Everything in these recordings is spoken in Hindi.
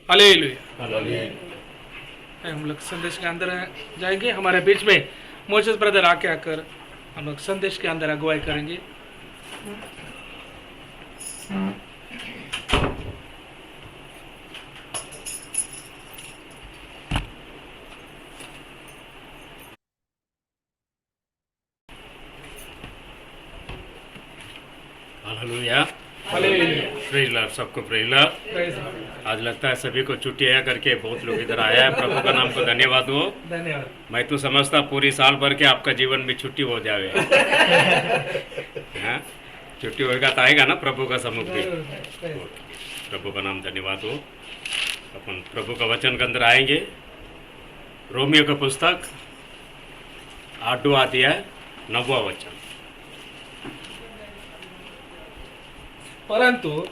हालेलुया। हालेलुया। हम लोग संदेश के अंदर जाएंगे। हमारे बीच में मोसेस ब्रदर आके आकर हम लोग संदेश के अंदर अगुवाई करेंगे। हालेलुया। हालेलुया। प्रेज लॉर्ड, सबको प्रेज लॉर्ड। Praise God. आज लगता है सभी को छुट्टी है करके बहुत लोग इधर आया है। प्रभु का नाम को धन्यवाद हो। धन्यवाद। मैं तो समझता पूरी साल भर के आपका जीवन में छुट्टी हो जावे। हाँ? छुट्टी होगा तो आएगा ना प्रभु का सम्मुख भी। प्रभु का नाम धन्यवाद हो। अपन प्रभु का वचन के अंदर आएंगे। रोमियो का पुस्तक 8वां अध्याय 9वां वचन। परंतु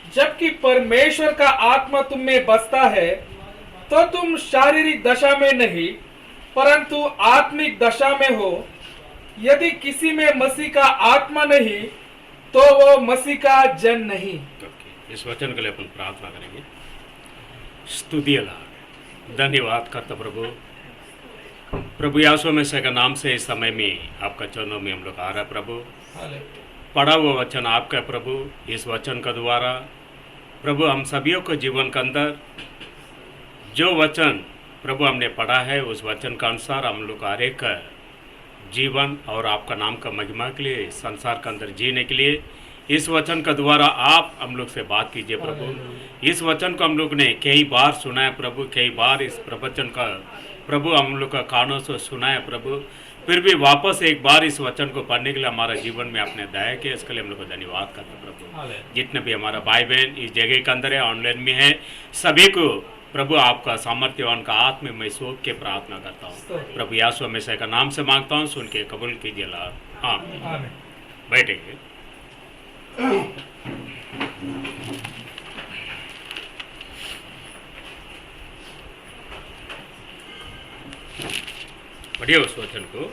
जबकि परमेश्वर का आत्मा तुम में बसता है तो तुम शारीरिक दशा में नहीं परंतु आत्मिक दशा में हो। यदि किसी में मसीह का आत्मा नहीं तो वो मसीह का जन नहीं। इस वचन के लिए अपन प्रार्थना करेंगे। स्तुति अल्लाह, धन्यवाद करता प्रभु। प्रभु यीशु मसीह का नाम से इस समय में आपका चरणों में हम लोग आ रहा है प्रभु। पढ़ा हुआ वचन आपका प्रभु, इस वचन का द्वारा प्रभु हम सभी को जीवन के अंदर जो वचन प्रभु हमने पढ़ा है उस वचन का अनुसार हम लोग हर एक जीवन और आपका नाम का महिमा के लिए संसार के अंदर जीने के लिए इस वचन का द्वारा आप हम लोग से बात कीजिए प्रभु। इस वचन को हम लोग ने कई बार सुना है प्रभु, कई बार इस प्रवचन का प्रभु हम लोग का कानों से सुना है प्रभु। फिर भी वापस एक बार इस वचन को पढ़ने के लिए हमारा जीवन में आपने दया किया, इसके लिए हम लोग को धन्यवाद करते प्रभु। जितने भी हमारा भाई बहन इस जगह के अंदर है, ऑनलाइन में है, सभी को प्रभु आपका सामर्थ्यवान का आत्म में सोच के प्रार्थना करता हूँ प्रभु। यीशु मसीह का नाम से मांगता हूँ, सुन के कबूल कीजिए लाल। हाँ, बैठेंगे। पढ़िए उस वचन को।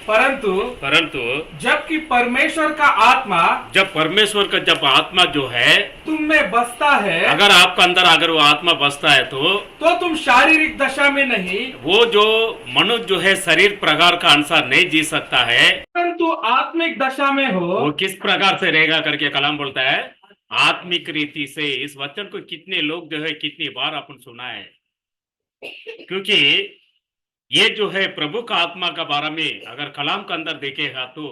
परंतु जबकि परमेश्वर का आत्मा जब परमेश्वर का जब आत्मा जो है तुम में बसता है, अगर आपका अंदर अगर वो आत्मा बसता है तो तुम शारीरिक दशा में नहीं वो जो मनुष्य जो है शरीर प्रकार का अनुसार नहीं जी सकता है परंतु आत्मिक दशा में हो। वो किस प्रकार से रहेगा करके कलाम बोलता है, आत्मिक रीति से। इस वचन को कितने लोग जो है कितनी बार अपन सुना है, क्योंकि ये जो है प्रभु का आत्मा का बारे में अगर कलाम के अंदर देखेगा तो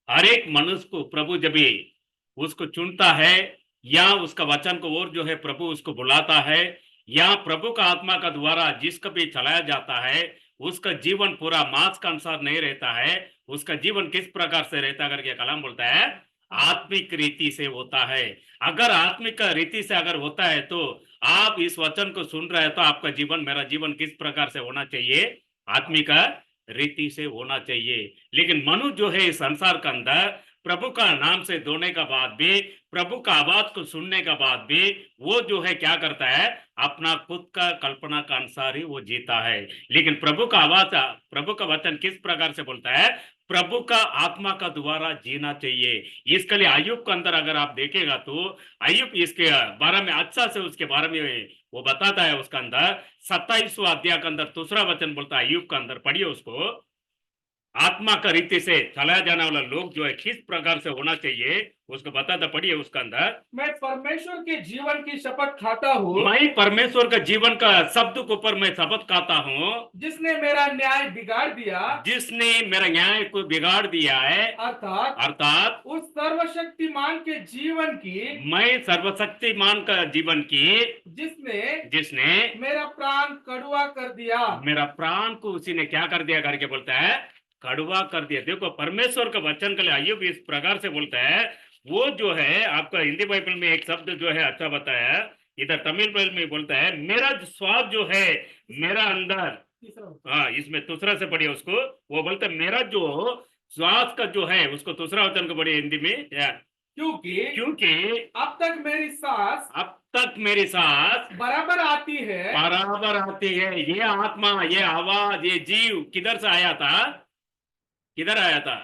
हर एक मनुष्य को प्रभु जब उसको चुनता है या उसका वचन को और जो है प्रभु उसको बुलाता है या प्रभु का आत्मा का द्वारा जिसका भी चलाया जाता है उसका जीवन पूरा मांस का अनुसार नहीं रहता है। उसका जीवन किस प्रकार से रहता करके कलाम बोलता है, आत्मिक रीति से होता है। अगर आत्मिक रीति से अगर होता है तो आप इस वचन को सुन रहे हैं तो आपका जीवन, मेरा जीवन किस प्रकार से होना चाहिए, आत्मिक रीति से होना चाहिए। लेकिन मनुष्य जो है इस संसार के अंदर प्रभु का नाम से धोने का बाद भी, प्रभु का आवाज को सुनने का बाद भी वो जो है क्या करता है, अपना खुद का कल्पना का अनुसार ही वो जीता है। लेकिन प्रभु का आवाज, प्रभु का वचन किस प्रकार से बोलता है, प्रभु का आत्मा का द्वारा जीना चाहिए। इसके लिए अय्यूब के अंदर अगर आप देखेगा तो अय्यूब इसके बारे में अच्छा से उसके बारे में वो बताता है। उसका अंदर 27वां अध्याय के अंदर दूसरा वचन बोलता है, अय्यूब का अंदर पढ़िए उसको। आत्मा का रीति से चलाया जाने वाला लोग जो है किस प्रकार से होना चाहिए उसको बताता, पढ़िए उसका अंदर। मैं परमेश्वर के जीवन की शपथ खाता हूँ, मैं परमेश्वर का जीवन का शब्द के ऊपर मैं शपथ खाता हूँ, जिसने मेरा न्याय बिगाड़ दिया, जिसने मेरा न्याय को बिगाड़ दिया है, अर्थात उस सर्वशक्तिमान के जीवन की, मैं सर्वशक्तिमान का जीवन की, जिसने मेरा प्राण कड़वा कर दिया। मेरा प्राण को उसी ने क्या कर दिया करके बोलता है, कड़वा कर दिया। देखो परमेश्वर का वचन के लिए अय्यूब इस प्रकार से बोलता है। वो जो है आपका हिंदी बाइबल में एक शब्द जो है अच्छा बताया, इधर तमिल बाइबल में बोलता है, मेरा श्वास जो है मेरा अंदर, हाँ इसमें दूसरा से पढ़िए उसको। वो बोलता है मेरा जो श्वास का जो है उसको दूसरा वचन को पढ़िए हिंदी में, क्योंकि अब तक मेरी सांस बराबर आती है। ये आत्मा, ये आवाज, ये जीव किधर से आया था, किधर आया था,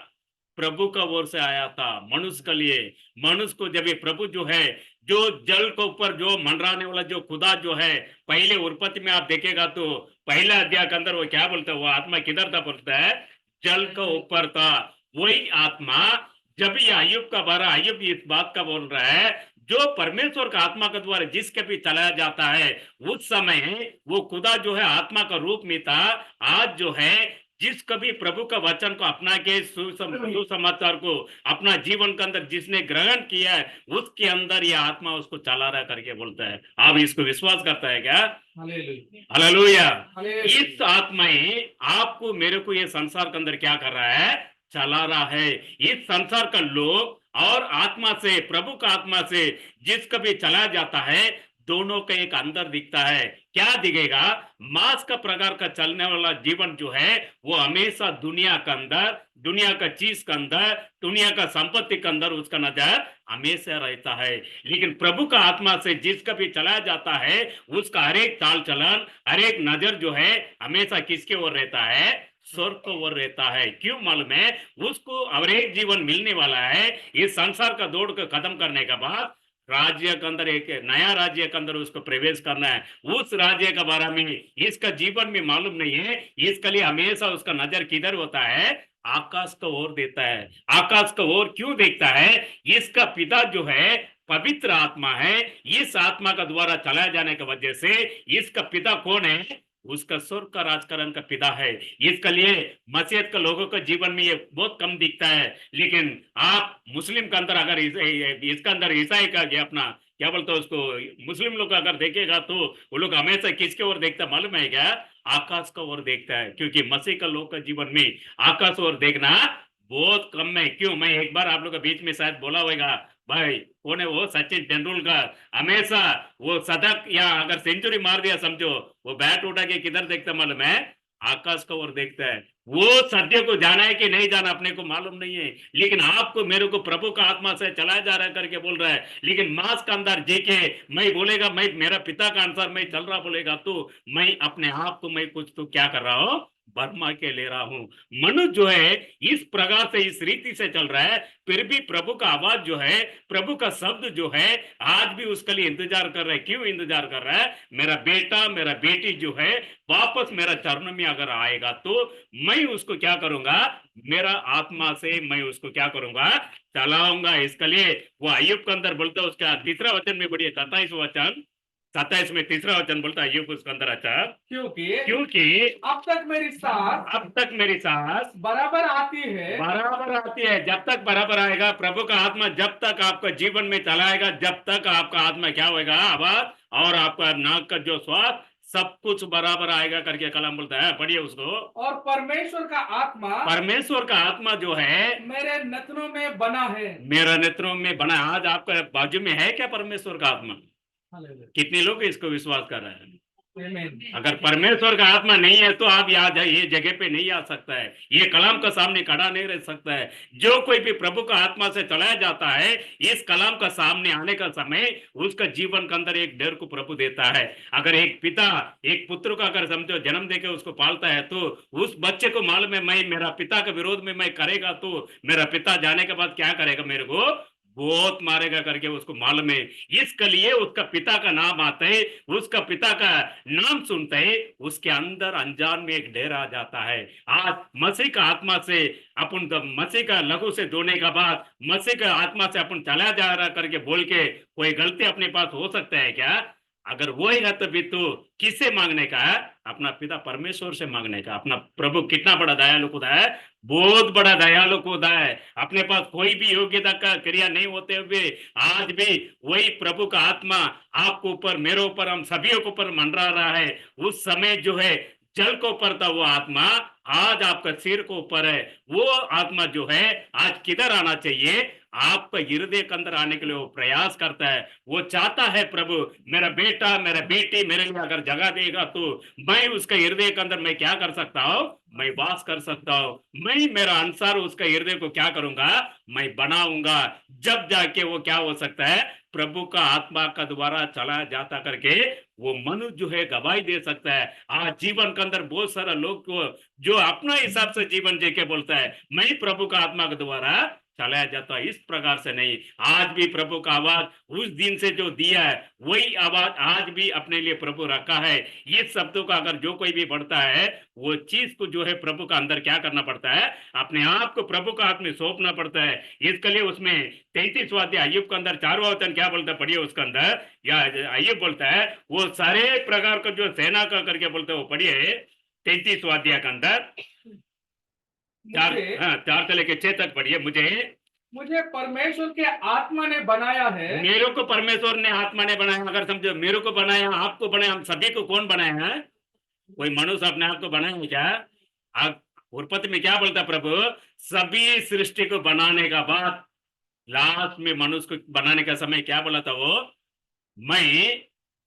प्रभु का ओर से आया था। मनुष्य के लिए, मनुष्य को जब ये प्रभु जो है जो जल के ऊपर जो मंडराने वाला जो खुदा जो है, पहले उत्पत्ति में आप देखेगा तो पहला अध्याय के अंदर वो क्या बोलता है, वो आत्मा किधर था बोलता है, जल के ऊपर था। वही आत्मा जब ये अय्यूब का बारा, अय्यूब इस बात का बोल रहा है, जो परमेश्वर का आत्मा के द्वारा जिसके भी चलाया जाता है, उस समय वो खुदा जो है आत्मा का रूप में था। आज जो है जिस कभी प्रभु का वचन को अपना के सुसमाचार को अपना जीवन के अंदर जिसने ग्रहण किया है, उसके अंदर ये आत्मा उसको चला रहा करके बोलता है। आप इसको विश्वास करता है क्या? हालेलुया। इस आत्मा ही आपको मेरे को ये संसार के अंदर क्या कर रहा है, चला रहा है। इस संसार का लोग और आत्मा से, प्रभु का आत्मा से जिसका भी चला जाता है, दोनों का एक अंदर दिखता है। क्या दिखेगा? मांस का प्रकार का चलने वाला जीवन जो है वो हमेशा दुनिया के अंदर, दुनिया का चीज के अंदर, दुनिया का संपत्ति के अंदर उसका नजर हमेशा रहता है। लेकिन प्रभु का आत्मा से जिसका भी चलाया जाता है, उसका हर एक चाल चलन, हर एक नजर जो है हमेशा किसके ओर रहता है? स्वर्ग को ओर रहता है। क्यों मालूम है? उसको हर एक जीवन मिलने वाला है। इस संसार का दौड़ को खत्म करने के बाद राज्य के अंदर, एक नया राज्य के अंदर उसको प्रवेश करना है। उस राज्य के बारे में इसका जीवन में मालूम नहीं है। इसके लिए हमेशा उसका नजर किधर होता है? आकाश को ओर देता है। आकाश को ओर क्यों देखता है? इसका पिता जो है पवित्र आत्मा है। इस आत्मा का द्वारा चलाए जाने की वजह से इसका पिता कौन है? उसका स्वर्ग का राजकरण का पिता है। इसके लिए मसीहत के लोगों के जीवन में ये बहुत कम दिखता है। लेकिन आप मुस्लिम के अंदर अगर इसका अंदर ईसाई का अपना क्या बोलते हैं उसको, मुस्लिम लोग अगर देखेगा तो वो लोग हमेशा किसके ओर देखता मालूम है क्या? आकाश का ओर देखता है। क्योंकि मसीह का लोग का जीवन में आकाश ओर देखना बहुत कम है। क्यों? मैं एक बार आप लोग के बीच में शायद बोला होगा, भाई कौन है वो, सचिन तेंदुलकर हमेशा वो शतक या अगर सेंचुरी मार दिया समझो, वो बैट उठा के किधर देखता मालूम है? आकाश को ओर देखता है। वो सत्य को जाना है कि नहीं जाना अपने को मालूम नहीं है। लेकिन आपको मेरे को प्रभु का आत्मा से चलाया जा रहा है करके बोल रहा है। लेकिन मांस का अंदर जी के मैं बोलेगा, मैं मेरा पिता का अनुसार मैं चल रहा बोलेगा, तो मैं अपने आप को मैं कुछ तो क्या कर रहा हूं? बर्मा के ले रहा हूं। मनुष्य जो है इस प्रकार से, इस रीति से चल रहा है, फिर भी प्रभु का आवाज जो है, प्रभु का शब्द जो है, आज भी उसके लिए इंतजार कर रहा है। क्यों इंतजार कर रहा है? मेरा बेटा, मेरा बेटी जो है वापस मेरा चरण में अगर आएगा तो मैं उसको क्या करूंगा? मेरा आत्मा से मैं उसको क्या करूंगा? चलाऊंगा। इसके लिए वो अय्यूब के अंदर बोलता है, उसका तीसरा वचन में बढ़िया 27 वचन, 27 में तीसरा वचन बोलता है अय्यूब उसके अंदर, अच्छा क्योंकि अब तक मेरी सांस बराबर आती है। जब तक बराबर आएगा प्रभु का आत्मा, जब तक आपका जीवन में चलाएगा, जब तक आपका आत्मा क्या होगा? आवाज, और आपका नाक का जो श्वास सब कुछ बराबर आएगा करके कलाम बोलता है। पढ़िए उसको। और परमेश्वर का आत्मा जो है मेरे नेत्रों में बना है। मेरा नेत्रों में बना। आज आपका बाजू में है क्या परमेश्वर का आत्मा? कितने लोग इसको विश्वास कर रहे हैं? अगर परमेश्वर का आत्मा नहीं है तो आप यहाँ ये जगह पे नहीं आ सकता है, ये कलाम का सामने खड़ा नहीं रह सकता है। जो कोई भी प्रभु का आत्मा से चलाया जाता है, इस कलाम का सामने आने का समय उसका जीवन के अंदर एक डर को प्रभु देता है। अगर एक पिता एक पुत्र को अगर समझो जन्म देकर उसको पालता है, तो उस बच्चे को मालूम है मैं मेरा पिता के विरोध में मैं करेगा तो मेरा पिता जाने के बाद क्या करेगा? मेरे को बहुत मारेगा करके उसको मालूम है। इसके लिए उसका पिता का नाम आता है, उसका पिता का नाम सुनते ही उसके अंदर अनजान में एक डर आ जाता है। आज मसीह का आत्मा से अपन, मसीह का लहू से धोने का बाद मसीह का आत्मा से अपन चला जा रहा करके बोल के कोई गलती अपने पास हो सकता है क्या? अगर वो ही है तभी तो किससे मांगने का है? अपना पिता परमेश्वर से मांगने का। अपना प्रभु कितना बड़ा दयालु खुदा है, बहुत बड़ा दयालु खुदा है। अपने पास कोई भी योग्यता का क्रिया नहीं होते हुए आज भी वही प्रभु का आत्मा आपके ऊपर, मेरे ऊपर, हम सभी के ऊपर मंडरा रहा है। उस समय जो है जल को ऊपर था वो आत्मा, आज आपका सिर को ऊपर है। वो आत्मा जो है आज किधर आना चाहिए? आपका हृदय के अंदर आने के लिए वो प्रयास करता है। वो चाहता है प्रभु मेरा बेटा, मेरा बेटी मेरे लिए अगर जगह देगा तो मैं उसका हृदय के अंदर मैं क्या कर सकता हूँ? मैं वास कर सकता हूँ। मैं मेरा अनुसार उसका हृदय को क्या करूंगा? मैं बनाऊंगा। जब जाके वो क्या हो सकता है? प्रभु का आत्मा का द्वारा चला जाता करके वो मनुष्य जो है गवाही दे सकता है। आज जीवन के अंदर बहुत सारा लोग को जो अपना हिसाब से जीवन जी के बोलता है मैं प्रभु का आत्मा के द्वारा चलाया जाता है। इस प्रकार से नहीं, आज भी प्रभु का आवाज उस दिन से जो दिया है वही आवाज आज भी अपने लिए प्रभु रखा है। इस शब्दों का अगर जो कोई भी बढ़ता है, वो चीज को जो है प्रभु का अंदर क्या करना पड़ता है, अपने आप को प्रभु का हाथ में सौंपना पड़ता है। इसके लिए उसमें 33वां अध्याय अय्यूब के अंदर 4वां वचन क्या बोलता है, पढ़िए उसके अंदर। या अय्यूब बोलता है, वो सारे प्रकार का जो सेना का करके बोलता है, वो पढ़िए 33वां अध्याय के अंदर चार, मुझे हाँ 4 से लेके 6 तक पढ़िए। मुझे परमेश्वर के आत्मा ने बनाया है। मेरे को परमेश्वर ने आत्मा ने बनाया। अगर समझो, मेरे को बनाया, आपको बनाया, हम सभी को कौन बनाया है? कोई मनुष्य अपने आप को बनाया है क्या? आप उत्पत्ति में क्या बोलता प्रभु, सभी सृष्टि को बनाने का बाद लास्ट में मनुष्य को बनाने का समय क्या बोला था वो, मैं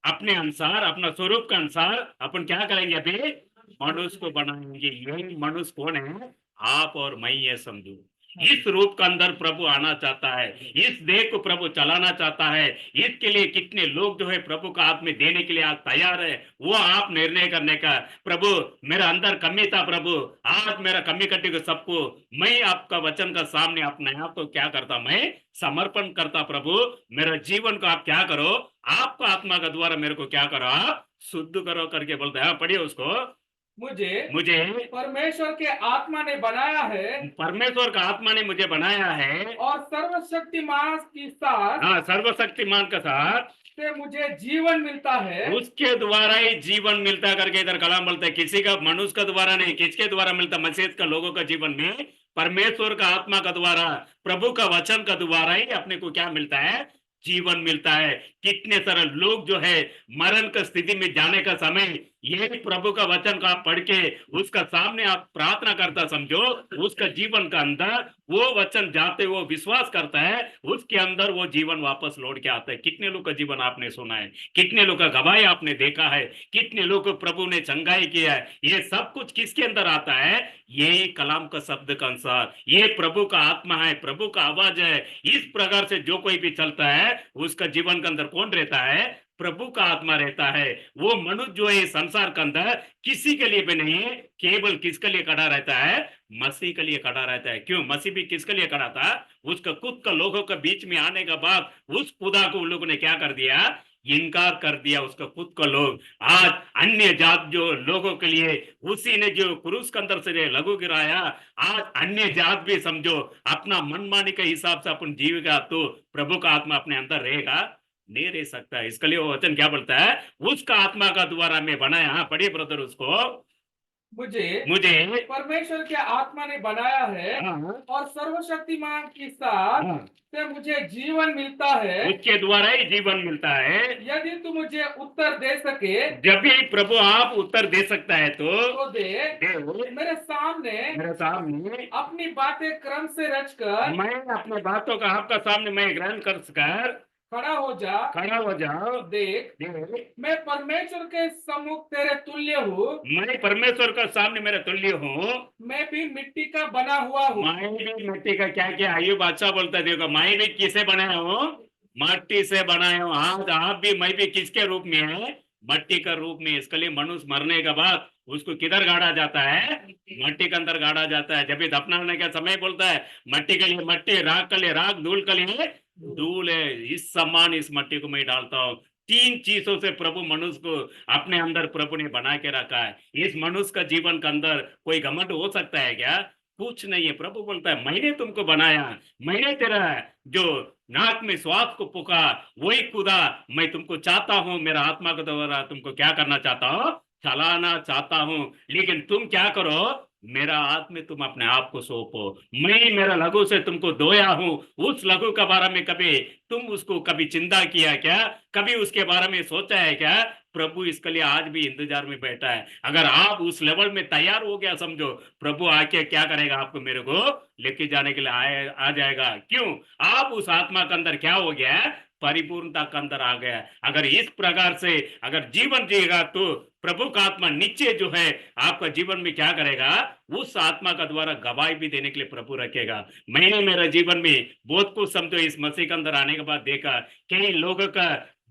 अपने अनुसार, अपना स्वरूप के अनुसार अपन क्या करेंगे, अभी मनुष्य को बनाएंगे। यही मनुष्य कौन है? आप और मैं, ये समझो। इस रूप के अंदर प्रभु आना चाहता है, इस देह को प्रभु चलाना चाहता है। इसके लिए कितने लोग जो है प्रभु का हाथ में देने के लिए आज तैयार है, वो आप निर्णय करने का। प्रभु मेरा अंदर कमी था, प्रभु आज मेरा कमी कटी को सबको मैं आपका वचन का सामने अपने आप को क्या करता, मैं समर्पण करता। प्रभु मेरा जीवन को आप क्या करो, आपका आत्मा का द्वारा मेरे को क्या करो, आप शुद्ध करो करके बोलते हैं। पढ़िए उसको। मुझे परमेश्वर के आत्मा ने बनाया है, परमेश्वर का आत्मा ने मुझे बनाया है, और सर्वशक्तिमान के साथ, हाँ सर्वशक्तिमान के साथ से मुझे जीवन मिलता है। उसके द्वारा ही जीवन मिलता करके इधर कलाम बोलता है। किसी का, मनुष्य का द्वारा नहीं, किसके द्वारा मिलता? मसीह का लोगों का जीवन में परमेश्वर का आत्मा का द्वारा, प्रभु का वचन का द्वारा ही अपने को क्या मिलता है, जीवन मिलता है। कितने सारे लोग जो है मरण की स्थिति में जाने का समय, यही प्रभु का वचन का आप पढ़ के उसका सामने आप प्रार्थना करता, समझो उसका जीवन का अंदर वो वचन जाते, वो विश्वास करता है, उसके अंदर वो जीवन वापस लौट के आता है। कितने लोग का जीवन आपने सुना है, कितने लोग का गवाही आपने देखा है, कितने लोग को प्रभु ने चंगाई किया है। ये सब कुछ किसके अंदर आता है? यही कलाम का शब्द का अनुसार, ये प्रभु का आत्मा है, प्रभु का आवाज है। इस प्रकार से जो कोई भी चलता है, उसका जीवन के अंदर कौन रहता है? प्रभु का आत्मा रहता है। वो मनुष्य जो है संसार के अंदर किसी के लिए भी नहीं, केवल किसके लिए खड़ा रहता है? मसीह के लिए खड़ा रहता है। क्यों? मसीह भी किसके लिए खड़ा था? उसका खुद का लोगों के बीच में आने के बाद उस खुदा को उन लोगों ने क्या कर दिया? इनकार कर दिया। उसका खुद का लोग आज अन्य जात जो लोगों के लिए उसी ने जो क्रूस के अंदर से लघु गिराया, आज अन्य जात भी समझो अपना मनमानी के हिसाब से अपन जीवेगा तो प्रभु का आत्मा अपने अंदर रहेगा? नहीं रह सकता। इसके लिए वो वचन क्या बोलता है? उसका आत्मा का द्वारा में बनाया। हाँ पढ़िए ब्रदर उसको। मुझे परमेश्वर के आत्मा ने बनाया है, और सर्वशक्तिमान के साथ से मुझे जीवन मिलता है। उसके द्वारा ही जीवन मिलता है। यदि तू मुझे उत्तर दे सके, जब भी प्रभु आप उत्तर दे सकता है तो दे। मेरे सामने अपनी बातें क्रम से रचकर, मैं अपने बातों का आपका सामने मैं ग्रहण कर खड़ा हो जाओ। देख मैं परमेश्वर के सम्मुख तेरे तुल्य हूँ। मैं परमेश्वर का सामने मेरा तुल्य हूँ। मैं भी मिट्टी का बना हुआ हूँ। मैं भी मिट्टी का क्या क्या अय्यूब बादशाह बोलता है, देखो मैं भी किसे बनाया हूँ? मट्टी से बनाया हूँ। आज आप भी, मैं भी किसके रूप में है? मट्टी का रूप में। इसके लिए मनुष्य मरने के बाद उसको किधर गाड़ा जाता है? मट्टी के अंदर गाड़ा जाता है। जब भी दफनाने का समय बोलता है, मट्टी के लिए मट्टी, राख के लिए राख, धूल के लिए धूल है। इस समान इस मट्टी को मैं डालता हूँ। 3 चीजों से प्रभु मनुष्य को अपने अंदर प्रभु ने बना के रखा है। इस मनुष्य का जीवन के अंदर कोई घमंड हो सकता है क्या? कुछ नहीं है। प्रभु बोलता है मैंने तुमको बनाया, मैंने तेरा जो नाक में श्वास को फूका, वही खुदा मैं तुमको चाहता हूं। मेरा आत्मा के द्वारा तुमको क्या करना चाहता हूं? चलाना चाहता हूं। लेकिन तुम क्या करो? मेरा हाथ में तुम अपने आप को सौंपो। मैं मेरा लघु से तुमको धोया हूं। उस लघु के बारे में कभी तुम उसको कभी चिंता किया क्या? कभी उसके बारे में सोचा है क्या? प्रभु इसके लिए आज भी इंतजार में बैठा है। अगर आप उस लेवल में तैयार हो गया, समझो प्रभु आके क्या करेगा? आपको मेरे को लेके जाने के लिए आ जाएगा। क्यों? आप उस आत्मा के अंदर क्या हो गया? परिपूर्णता के अंदर आ गया। अगर इस प्रकार से अगर जीवन जिएगा तो प्रभु का आत्मा नीचे जो है आपका जीवन में क्या करेगा? उस आत्मा का द्वारा गवाही भी देने के लिए प्रभु रखेगा। मैंने मेरा जीवन में बहुत कुछ समझो इस मसीह के अंदर आने के बाद देखा, कई लोगों का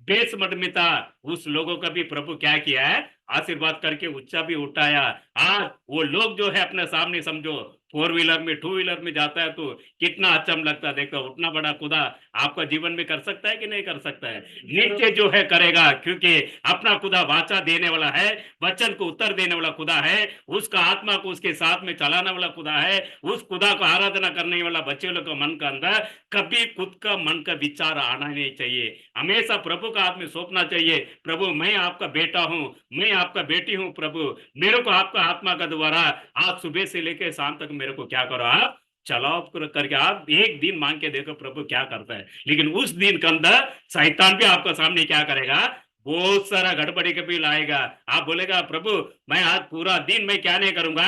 बेसमर्मिता, उस लोगों का भी प्रभु क्या किया है? आशीर्वाद करके ऊंचा भी उठाया। आज वो लोग जो है अपने सामने समझो फोर व्हीलर में, टू व्हीलर में जाता है तो कितना अचम लगता है। देखो उतना बड़ा खुदा आपका जीवन में कर सकता है कि नहीं कर सकता है? नीचे जो है करेगा, क्योंकि अपना खुदा वाचा देने वाला है, वचन को उत्तर देने वाला खुदा है, उसका आत्मा को उसके साथ में चलाने वाला खुदा है। उस खुदा को आराधना करने वाला बच्चे लोग का मन का अंदर कभी खुद का मन का विचार आना नहीं चाहिए। हमेशा प्रभु का हाथ में सौंपना चाहिए। प्रभु मैं आपका बेटा हूं, मैं आपका बेटी हूं, प्रभु मेरे को आपका आत्मा का द्वारा आज सुबह से लेकर शाम तक मेरे को क्या करो, आप चलाओ करके आप एक दिन मांग के देखो प्रभु क्या करता है। लेकिन उस दिन के अंदर शैतान भी आपका सामने क्या करेगा, बहुत सारा गड़बड़ी कभी लाएगा। आप बोलेगा प्रभु मैं आज पूरा दिन मैं क्या नहीं करूंगा,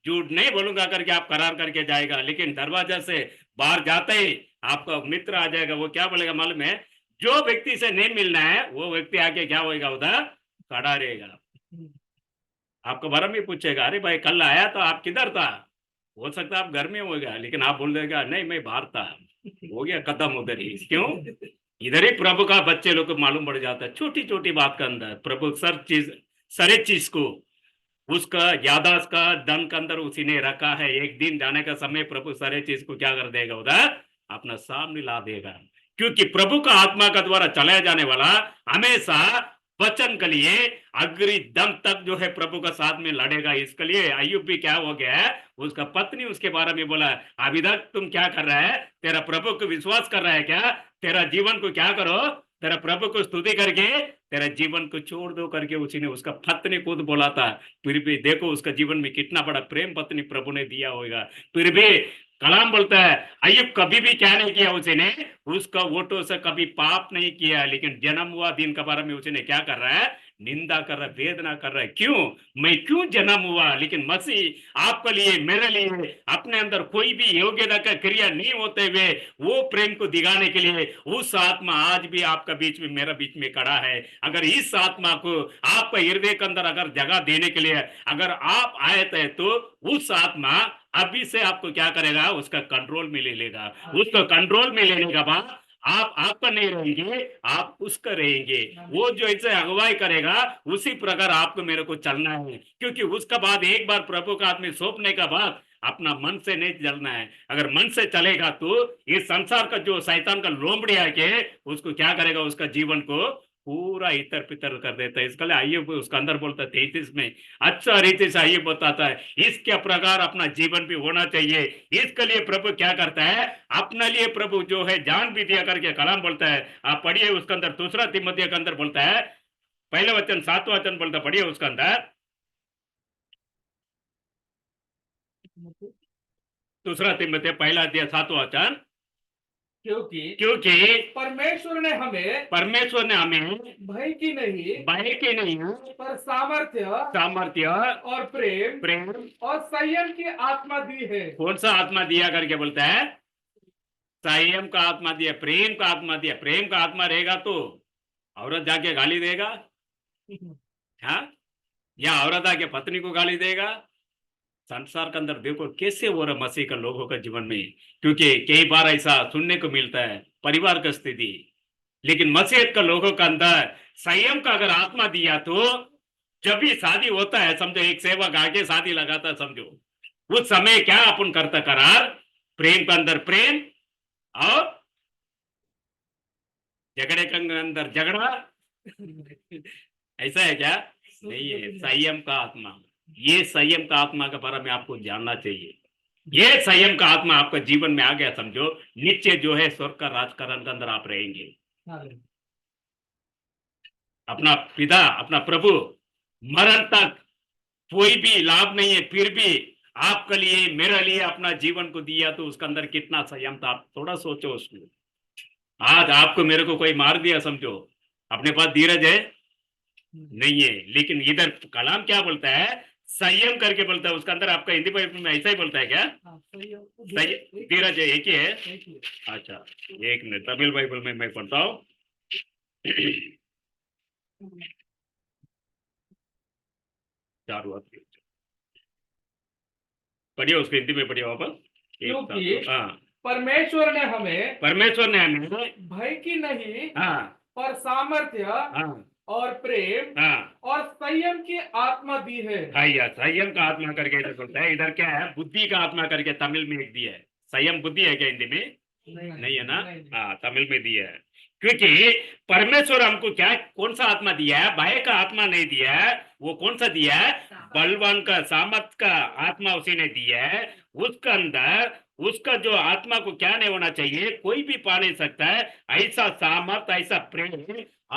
झूठ नहीं बोलूंगा करके आप करार करके जाएगा। लेकिन दरवाजा से बाहर जाते ही आपका मित्र आ जाएगा। वो क्या बोलेगा मालूम है, जो व्यक्ति से नहीं मिलना है वो व्यक्ति आके क्या होगा, उधर खड़ा रहेगा। आपको बारे में पूछेगा, अरे भाई कल आया तो आप किधर था? हो सकता है आप घर में हो गया, लेकिन आप बोल देगा नहीं मैं बाहर था। हो गया खत्म उधर ही। क्यों? इधर ही प्रभु का बच्चे लोग को मालूम पड़ जाता है छोटी छोटी बात के अंदर। प्रभु सारे चीज को उसका यादाश्त का धन के अंदर उसी ने रखा है। एक दिन जाने का समय प्रभु सारे चीज को क्या कर देगा, उधर अपना सामने ला देगा। क्योंकि प्रभु का आत्मा का द्वारा चलाया जाने वाला हमेशा वचन के लिए अग्नि दम तक जो है प्रभु का साथ में लड़ेगा। इसके लिए अय्यूब भी क्या हो गया है, उसका पत्नी उसके बारे में बोला अभी तक तुम क्या कर रहा है, तेरा प्रभु को विश्वास कर रहा है क्या? तेरा जीवन को क्या करो, तेरा प्रभु को स्तुति करके तेरा जीवन को छोड़ दो करके उसी ने उसका पत्नी खुद बोला था। फिर भी देखो उसका जीवन में कितना बड़ा प्रेम पत्नी प्रभु ने दिया होगा। फिर भी कलाम बोलता है अय्यूब कभी भी क्या नहीं किया, उसने उसका वोटों से कभी पाप नहीं किया। लेकिन जन्म हुआ दिन के बारे में उसने क्या कर रहा है, निंदा कर रहा है, वेदना कर रहा है। क्यों? मैं क्यों जन्म हुआ? लेकिन मसीह आपके लिए मेरे लिए अपने अंदर कोई भी योग्यता का क्रिया नहीं होते हुए वो प्रेम को दिखाने के लिए उस आत्मा आज भी आपका बीच में, मेरा बीच में खड़ा है। अगर इस आत्मा को आपका हृदय के अंदर अगर जगह देने के लिए अगर आप आए थे तो उस आत्मा अभी से आपको क्या करेगा, उसका कंट्रोल में ले लेगा। उसको कंट्रोल में लेने के बाद आप आपका नहीं रहेंगे, आप उसका रहेंगे। वो जो ऐसे अगुवाई करेगा उसी प्रकार आपको मेरे को चलना है। क्योंकि उसका बाद एक बार प्रभु का हाथ में सौंपने का बाद अपना मन से नहीं चलना है। अगर मन से चलेगा तो इस संसार का जो शैतान का लोमड़ी आके उसको क्या करेगा, उसका जीवन को पूरा इतर पितर कर देता है। इसके लिए आइए उसका अंदर बोलता है 33 में अच्छा रीति से आइए बताता है इसके प्रकार अपना जीवन भी होना चाहिए। इसके लिए प्रभु क्या करता है, अपने लिए प्रभु जो है जान भी दिया करके कलाम बोलता है। आप पढ़िए उसके अंदर दूसरा तिमोथी के अंदर बोलता है, पहले वचन 7वां वचन बोलता, पढ़िए उसके अंदर दूसरा तिमोथी पहला अध्याय 7वां वचन, क्योंकि परमेश्वर ने हमें भय की नहीं पर सामर्थ्य और प्रेम और संयम की आत्मा दी है। कौन सा आत्मा दिया करके बोलता है, संयम का आत्मा दिया, प्रेम का आत्मा दिया। प्रेम का आत्मा रहेगा तो औरत जाके गाली देगा, हाँ, या औरत आके पत्नी को गाली देगा। संसार के अंदर देखो कैसे हो रहा मसीह का लोगों का जीवन में। क्योंकि कई बार ऐसा सुनने को मिलता है परिवार का स्थिति, लेकिन मसीह का लोगों का अंदर संयम का अगर आत्मा दिया तो जब भी शादी होता है, समझो एक सेवक आगे शादी लगाता है, समझो उस समय क्या अपन करता करार, प्रेम के अंदर प्रेम और झगड़े के अंदर झगड़ा। ऐसा है क्या? नहीं है। संयम का आत्मा, ये संयम का आत्मा के बारे में आपको जानना चाहिए। ये संयम का आत्मा आपका जीवन में आ गया, समझो नीचे जो है स्वर्ग का राजकारण के अंदर आप रहेंगे। अपना पिता अपना प्रभु मरण तक कोई भी लाभ नहीं है, फिर भी आपके लिए मेरे लिए अपना जीवन को दिया, तो उसके अंदर कितना संयम था। आप थोड़ा सोचो उसमें। आज आपको मेरे को कोई मार दिया, समझो अपने पास धीरज है नहीं है, लेकिन इधर कलाम क्या बोलता है, संयम करके बोलता है। उसके अंदर आपका हिंदी बाइबल में ऐसा ही बोलता है क्या? धीरज है, एक ही है। अच्छा एक मिनट, तमिल बाइबल में मैं पढ़ता हूँ। पढ़िए उसको हिंदी में पढ़िए वापस। क्योंकि परमेश्वर ने हमें भय की नहीं हाँ पर सामर्थ्य हाँ और प्रेम हाँ और संयम की आत्मा दी है। हाँ या संयम का आत्मा करके इधर बोलता है, इधर क्या है, बुद्धि का आत्मा करके तमिल में एक दिया है। संयम बुद्धि है क्या हिंदी में? नहीं है ना? हाँ तमिल में दिया है। क्योंकि परमेश्वर हमको क्या कौन सा आत्मा दिया है? भय का आत्मा नहीं दिया है। वो कौन सा दिया है? बलवान का, सामर्थ का आत्मा उसी ने दिया है। उसका अंदर उसका जो आत्मा को क्या नहीं होना चाहिए, कोई भी पा नहीं सकता है ऐसा सामर्थ, ऐसा प्रेम,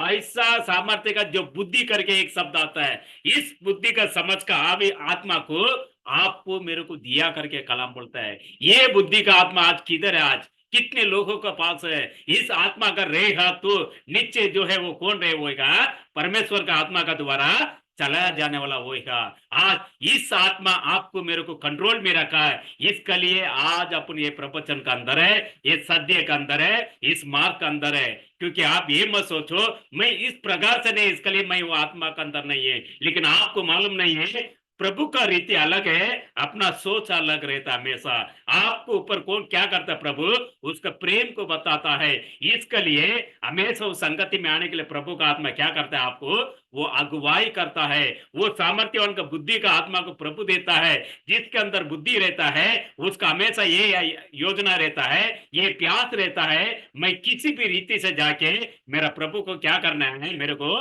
ऐसा सामर्थ्य का जो बुद्धि करके एक शब्द आता है, इस बुद्धि का समझ का आत्मा को आपको मेरे को दिया करके कलाम बोलता है। ये बुद्धि का आत्मा आज किधर है? आज कितने लोगों के पास है? इस आत्मा का रहेगा तो नीचे जो है वो कौन रहे होगा? परमेश्वर का आत्मा का द्वारा चलाया जाने वाला होगा। आज इस आत्मा आपको मेरे को कंट्रोल में रखा है। इसके लिए आज अपन ये प्रवचन का अंदर है, ये सत्य का अंदर है, इस मार्ग का अंदर है। क्योंकि आप ये मत सोचो मैं इस प्रकार से नहीं, इसके लिए मैं वो आत्मा का अंदर नहीं है। लेकिन आपको मालूम नहीं है प्रभु का रीति अलग है, अपना सोच अलग रहता है। हमेशा आपको ऊपर कौन क्या करता है? प्रभु उसका प्रेम को बताता है। इसके लिए हमेशा उस संगति में आने के लिए प्रभु का आत्मा क्या करता है? आपको वो अगुवाई करता है। वो सामर्थ्यवान का बुद्धि का आत्मा को प्रभु देता है। जिसके अंदर बुद्धि रहता है उसका हमेशा ये योजना रहता है, ये प्यास रहता है, मैं किसी भी रीति से जाके मेरा प्रभु को क्या करना है? मेरे को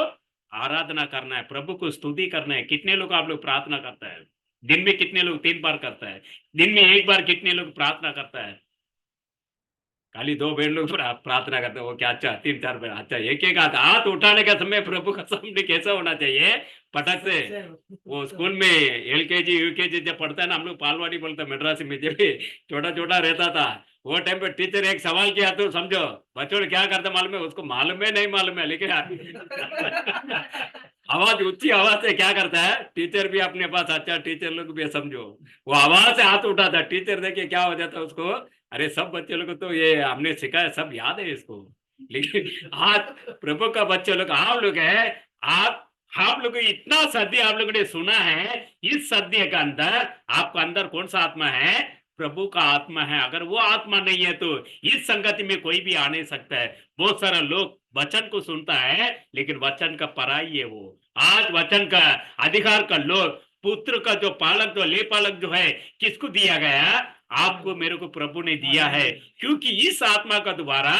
आराधना करना है, प्रभु को स्तुति करना है। कितने लोग आप लोग प्रार्थना करता है? दिन में कितने लोग 3 बार करता है? दिन में 1 बार कितने लोग प्रार्थना करता है? खाली 2 बहन लोग प्रार्थना करते हैं। वो क्या? अच्छा 3-4 बार। अच्छा एक एक हाथ उठाने का समय प्रभु का सामने कैसा होना चाहिए? पटक से। वो स्कूल में एलकेजी यूकेजी जब पढ़ता है ना, हम लोग पालवाड़ी बोलते हैं मद्रासी में, जब छोटा छोटा रहता था वो टाइम पे टीचर एक सवाल किया तो समझो बच्चों ने क्या करता मालूम है? उसको मालूम है नहीं मालूम है, लेकिन आवाज ऊंची आवाज से क्या करता है? टीचर भी अपने पास, अच्छा टीचर लोग भी समझो, वो आवाज से हाथ उठाता, टीचर देखे क्या हो जाता उसको, अरे सब बच्चे लोग तो ये हमने सिखाया, सब याद है इसको। लेकिन आज प्रभु का बच्चे लोग आप लोग है, आप लोग इतना सत्य आप लोगों ने सुना है। इस सत्य के अंदर आपका अंदर कौन सा आत्मा है? प्रभु का आत्मा है। अगर वो आत्मा नहीं है तो इस संगति में कोई भी आ नहीं सकता है। बहुत सारा लोग वचन को सुनता है लेकिन वचन का पराई है वो। आज वचन का अधिकार का लोग, पुत्र का जो पालक, जो ले पालक जो है, किसको दिया गया? आपको मेरे को प्रभु ने दिया है। क्योंकि इस आत्मा का द्वारा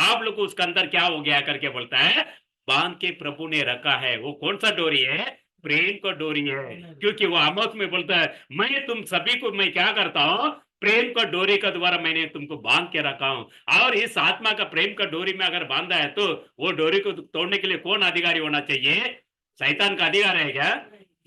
आप लोग को उसके अंदर क्या हो गया करके बोलता है, बांध के प्रभु ने रखा है। वो कौन सा डोरी है? प्रेम का डोरी है। क्योंकि वो आमोस में बोलता है मैं तुम सभी को मैं क्या करता हूं? प्रेम का डोरी का द्वारा मैंने तुमको बांध के रखा हूं। और इस आत्मा का प्रेम का डोरी में अगर बांधा है तो वो डोरी को तोड़ने के लिए कौन अधिकारी होना चाहिए? शैतान का अधिकार है क्या?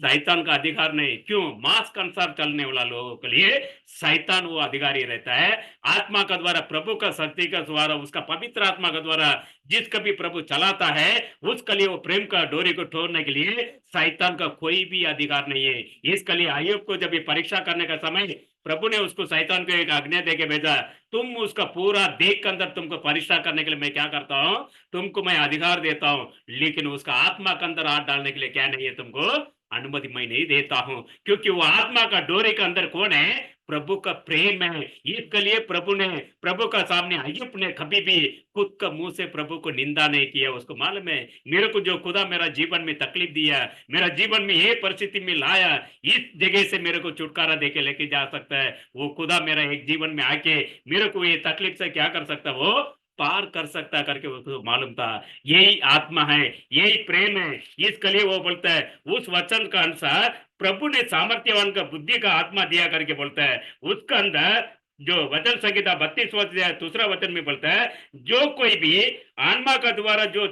शैतान का अधिकार नहीं। क्यों? मांस के अनुसार चलने वाला लोगों के लिए शैतान वो अधिकारी रहता है। आत्मा का द्वारा, प्रभु का शक्ति का द्वारा, उसका पवित्र आत्मा का द्वारा जिसका भी प्रभु चलाता है उसके लिए वो प्रेम का डोरी को तोड़ने के लिए शैतान का कोई भी अधिकार नहीं है। इसके लिए आयुब को जब ये परीक्षा करने का समय प्रभु ने उसको शैतान को एक आज्ञा देके भेजा, तुम उसका पूरा देख के अंदर तुमको परीक्षा करने के लिए मैं क्या करता हूं? तुमको मैं अधिकार देता हूं, लेकिन उसका आत्मा के अंदर हाथ डालने के लिए क्या नहीं है? तुमको अनुमति मैं नहीं देता हूं। क्योंकि वो आत्मा का डोरे के अंदर कौन है? प्रभु का प्रेम है। इसके लिए प्रभु का सामने अय्यूब ने कभी भी खुद का मुंह से प्रभु को निंदा नहीं किया। उसको मालूम है मेरे को जो खुदा मेरा जीवन में तकलीफ दिया, मेरा जीवन में ये परिस्थिति में लाया, इस जगह से मेरे को छुटकारा देके लेके जा सकता है। वो खुदा मेरा एक जीवन में आके मेरे को ये तकलीफ से क्या कर सकता है? वो पार कर सकता करके उसको मालूम था। यही आत्मा है, यही प्रेम है। इसके लिए वो बोलता है उस वचन का अनुसार प्रभु ने सामर्थ्यवान का बुद्धि का आत्मा दिया करके बोलता है। उसका अंदर जो वचन संहिता 32 वचन दूसरा वचन में बोलता है, जो कोई भी आत्मा का द्वारा जो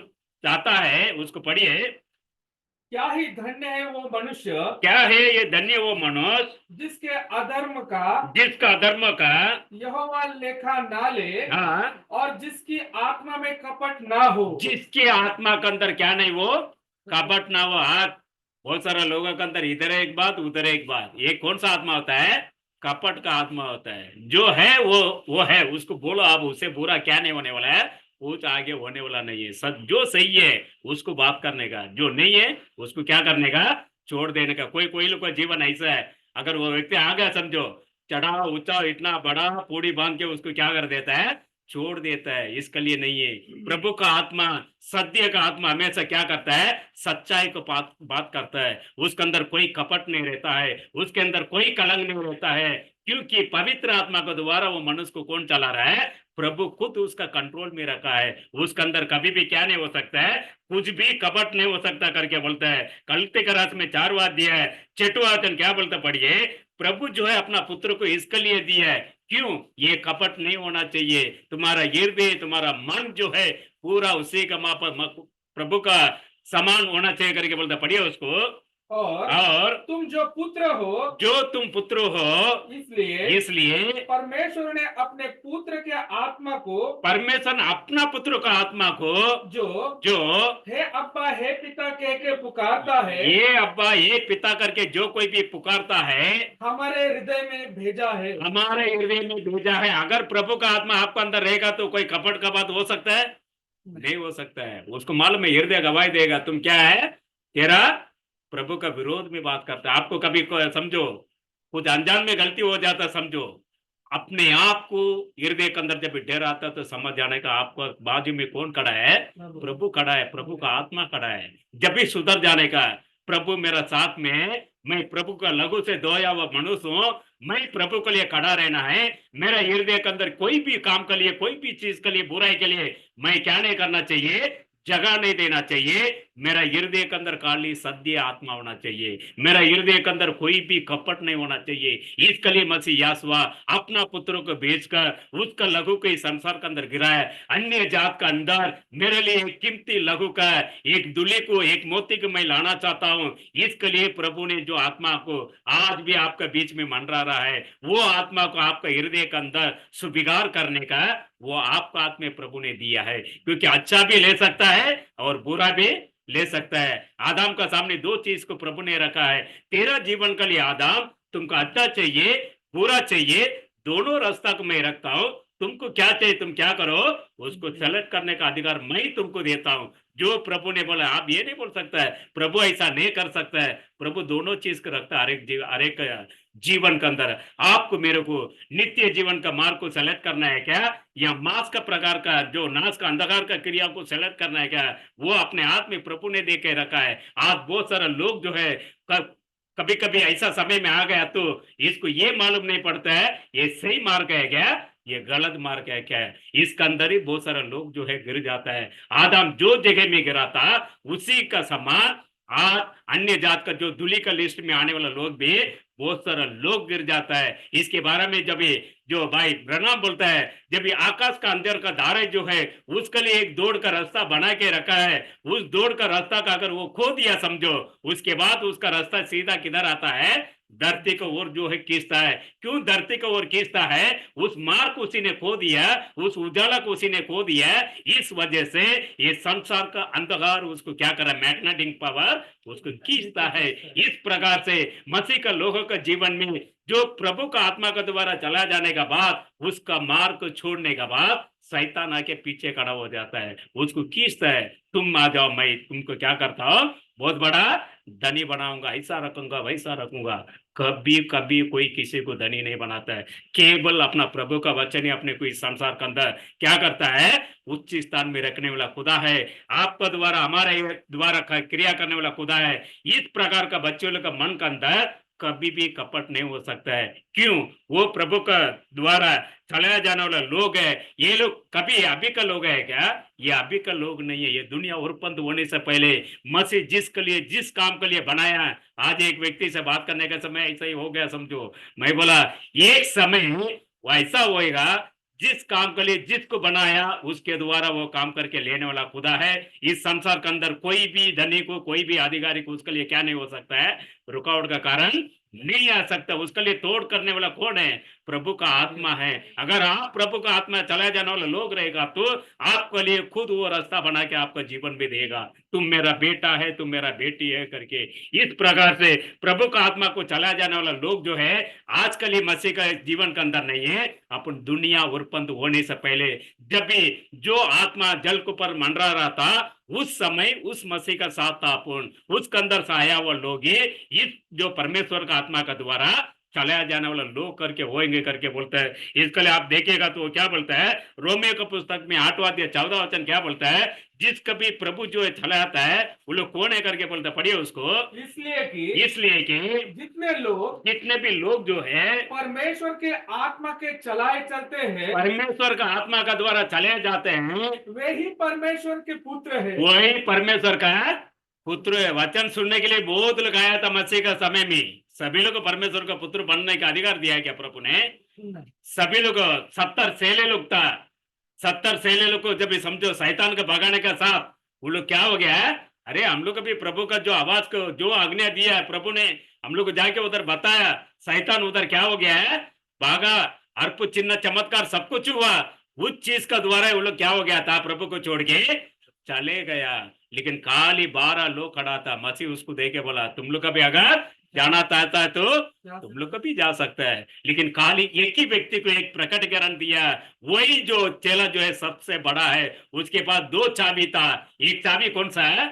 चाहता है उसको पढ़िए। क्या ही धन्य है वो मनुष्य, क्या है ये धन्य वो मनुष्य जिसका अधर्म का यहोवा लेखा ना ले, हाँ, और जिसकी आत्मा में कपट ना हो। जिसके आत्मा के अंदर क्या नहीं? वो कपट ना हो। हाथ बहुत सारे लोगों के अंदर इधर एक बात उधर एक बात। ये कौन सा आत्मा होता है? कपट का आत्मा होता है। जो है वो है, उसको बोलो आप, उससे बुरा क्या नहीं होने वाला है, कुछ आगे होने वाला नहीं है। सब जो सही है उसको बात करने का, जो नहीं है उसको क्या करने का? छोड़ देने का। कोई लोग का जीवन ऐसा है, अगर वो व्यक्ति आ गया समझो, चढ़ा ऊंचा इतना बड़ा पूड़ी बांध के उसको क्या कर देता है? छोड़ देता है, इसके लिए नहीं है। प्रभु का आत्मा, सत्य का आत्मा हमेशा क्या करता है, सच्चाई को बात करता है। उसके अंदर कोई कपट नहीं रहता है, उसके अंदर कोई कलंक नहीं रहता है, क्योंकि पवित्र आत्मा के द्वारा वो मनुष्य को कौन चला रहा है, प्रभु खुद उसका कंट्रोल में रखा है। उसके अंदर कभी भी क्या नहीं हो सकता है, कुछ भी कपट नहीं हो सकता करके बोलता है। गलती का रस में 4 बात दिया है, 6वां वचन क्या बोलता पढ़िए, प्रभु जो है अपना पुत्र को इसके लिए दिया है, क्यों, ये कपट नहीं होना चाहिए, तुम्हारा हृदय तुम्हारा मन जो है पूरा उसी का प्रभु का समान होना चाहिए करके बोलता, पढ़िए उसको। और तुम जो पुत्र हो, जो तुम पुत्र हो, इसलिए परमेश्वर ने अपने पुत्र के आत्मा को, परमेश्वर अपना पुत्र का आत्मा को जो हे अब्बा हे पिता कह के पुकारता है, ये अब्बा ये पिता करके जो कोई भी पुकारता है, हमारे हृदय में भेजा है, हमारे हृदय में भेजा है। अगर प्रभु का आत्मा आपके अंदर रहेगा तो कोई कपट का बात हो सकता है, नहीं हो सकता है। उसको मालूम है, हृदय गवाही देगा तुम क्या है, तेरा प्रभु का विरोध में बात करता है। आपको कभी समझो कुछ अनजान में गलती हो जाता, समझो अपने आप को हृदय के अंदर जब डर आता तो समझ जाने का आपको बाजू में कौन खड़ा है, प्रभु खड़ा है, प्रभु का आत्मा खड़ा है। जब भी सुधर जाने का, प्रभु मेरा साथ में है, मैं प्रभु का लघु से धोया हुआ मनुष्य हूं, मैं प्रभु के लिए खड़ा रहना है। मेरा हृदय के अंदर कोई भी काम के लिए, कोई भी चीज के लिए, बुराई के लिए मैं क्या नहीं करना चाहिए, जगह नहीं देना चाहिए। मेरा हृदय के अंदर खाली सत्य आत्मा होना चाहिए, मेरा हृदय के अंदर कोई भी कपट नहीं होना चाहिए। इसके लिए मसीह यासुआ अपना पुत्र को भेजकर उसका लघु के संसार के अंदर गिराया। अन्य जात का अंदर मेरे लिए एक कीमती लघु का एक दूल्हे को, एक मोती को मैं लाना चाहता हूं। इसके लिए प्रभु ने जो आत्मा को आज भी आपके बीच में मंडरा रहा है, वो आत्मा को आपका हृदय के अंदर सुविगार करने का वो आपका आत्मा प्रभु ने दिया है, क्योंकि अच्छा भी ले सकता है और बुरा भी ले सकता है। आदम का सामने 2 चीज को प्रभु ने रखा है, तेरा जीवन के लिए आदम तुमको अच्छा चाहिए, बुरा चाहिए, दोनों रास्ता को मैं रखता हूं। तुमको क्या चाहिए तुम क्या करो, उसको सेलेक्ट करने का अधिकार मैं तुमको देता हूं। जो प्रभु ने बोला, आप ये नहीं बोल सकता है प्रभु ऐसा नहीं कर सकता है। प्रभु दोनों चीज को रखता है हर एक जीवन के अंदर। आपको मेरे को नित्य जीवन का मार्ग को सेलेक्ट करना है क्या, या मांस का प्रकार का जो नाश का अंधकार का क्रिया को सेलेक्ट करना है क्या, वो अपने हाथ में प्रभु ने दे के रखा है। आज बहुत सारे लोग जो है कभी कभी ऐसा समय में आ गया तो इसको ये मालूम नहीं पड़ता है ये सही मार्ग है क्या, ये गलत मार्ग है क्या है। इसके अंदर ही बहुत सारे लोग जो है गिर जाता है। आदम जो जगह में गिरा था उसी का समान आज अन्य जात का जो दूल्हे का लिस्ट में आने वाला लोग भी बहुत सारा लोग गिर जाता है। इसके बारे में जब ये जो भाई ब्रनाम बोलता है, जब ये आकाश का अंदर का धारा जो है उसके लिए एक दौड़ का रास्ता बना के रखा है, उस दौड़ का रास्ता का अगर वो खो दिया समझो, उसके बाद उसका रास्ता सीधा किधर आता है, धरती को ओर जो है खींचता है। क्यों धरती को ओर खींचता है, उस मार्ग उसी ने खो दिया, उस उजाला को उसी ने खो दिया। इस वजह से ये संसार का अंधकार उसको क्या कर रहा है, मैग्नेटिक पावर उसको खींचता है। इस प्रकार से मसीह का लोगों का जीवन में जो प्रभु का आत्मा के द्वारा चला जाने का बाद, उसका मार्ग को छोड़ने का बाद शैतान आके पीछे खड़ा हो जाता है, उसको खींचता है। तुम आ जाओ, मैं तुमको क्या करता हूं, बहुत बड़ा धनी बनाऊंगा, ऐसा रखूंगा वैसा रखूंगा। कभी कभी कोई किसी को धनी नहीं बनाता है, केवल अपना प्रभु का वचन ही अपने को इस संसार के अंदर क्या करता है, उच्च स्थान में रखने वाला खुदा है। आपका द्वारा हमारे द्वारा क्रिया करने वाला खुदा है। इस प्रकार का बच्चों का मन के अंदर कभी भी कपट नहीं हो सकता है। क्यों, वो प्रभु का द्वारा चलाया जाने वाला लोग है। ये लोग कभी अभी का लोग है क्या, ये अभी का लोग नहीं है। ये दुनिया उर्पंत होने से पहले मसीह जिसके लिए जिस काम के लिए बनाया। आज एक व्यक्ति से बात करने का समय ऐसा ही हो गया समझो, मैं बोला एक समय वो ऐसा होएगा जिस काम के लिए जिसको बनाया उसके द्वारा वो काम करके लेने वाला खुदा है। इस संसार के अंदर कोई भी धनी को, कोई भी अधिकारी को उसके लिए क्या नहीं हो सकता है, रुकावट का कारण नहीं आ सकता। उसके लिए तोड़ करने वाला कौन है, प्रभु का आत्मा है। अगर आप प्रभु का आत्मा चला जाने वाला लोग रहेगा तो आपके लिए खुद वो रास्ता बना के आपका जीवन भी देगा। तुम मेरा बेटा है, तुम मेरा बेटी है करके। इस प्रकार से प्रभु का आत्मा को चला जाने वाला लोग जो है आज के लिए मसीह का जीवन के अंदर नहीं है। अपन दुनिया उर्पंत होने से पहले जब भी जो आत्मा जल के ऊपर मंडरा रहा था, उस समय उस मसीह का साथ था, अपन उसके अंदर से आया हुआ लोग इस जो परमेश्वर का आत्मा का द्वारा चलाया जाने वाला लोग करके होएंगे करके बोलता है। इसके लिए आप देखिएगा तो वो क्या बोलता है, रोमियो की पुस्तक में 8वां अध्याय 14वां वचन क्या बोलता है, जिस कभी प्रभु जो है चलाता है वो लोग कौन है करके बोलता है, पढ़िए उसको। इसलिए कि जितने भी लोग जो है परमेश्वर के आत्मा के चलाए चलते हैं, परमेश्वर का आत्मा का द्वारा चले जाते हैं, वे ही परमेश्वर के पुत्र है। वही परमेश्वर का पुत्र है। वचन सुनने के लिए बहुत लोग आया था मसीह का समय में, सभी लोग को परमेश्वर का पुत्र बनने का अधिकार दिया है क्या प्रभु ने? सभी लोग 70 सेले लोग था, 70 सेले लोग को जब समझो शैतान को भगाने का साथ वो लोग क्या हो गया है, अरे हम लोग भी प्रभु का जो आवाज को जो आज्ञा दिया है प्रभु ने, हम लोग को जाके उधर बताया, शैतान उधर क्या हो गया है, भागा, अर्प चिन्ह चमत्कार सब कुछ हुआ, उस चीज का द्वारा वो लोग क्या हो गया था, प्रभु को छोड़ के चले गया। लेकिन खाली 12 लोग खड़ा था, मसीह उसको देके बोला तुम लोग कभी अगर जाना चाहता है तो तुम लोग कभी जा सकता है, लेकिन खाली एक ही व्यक्ति को एक प्रकटीकरण दिया, वही जो चेला जो है सबसे बड़ा है, उसके पास 2 चाबी था, एक चाबी कौन सा है,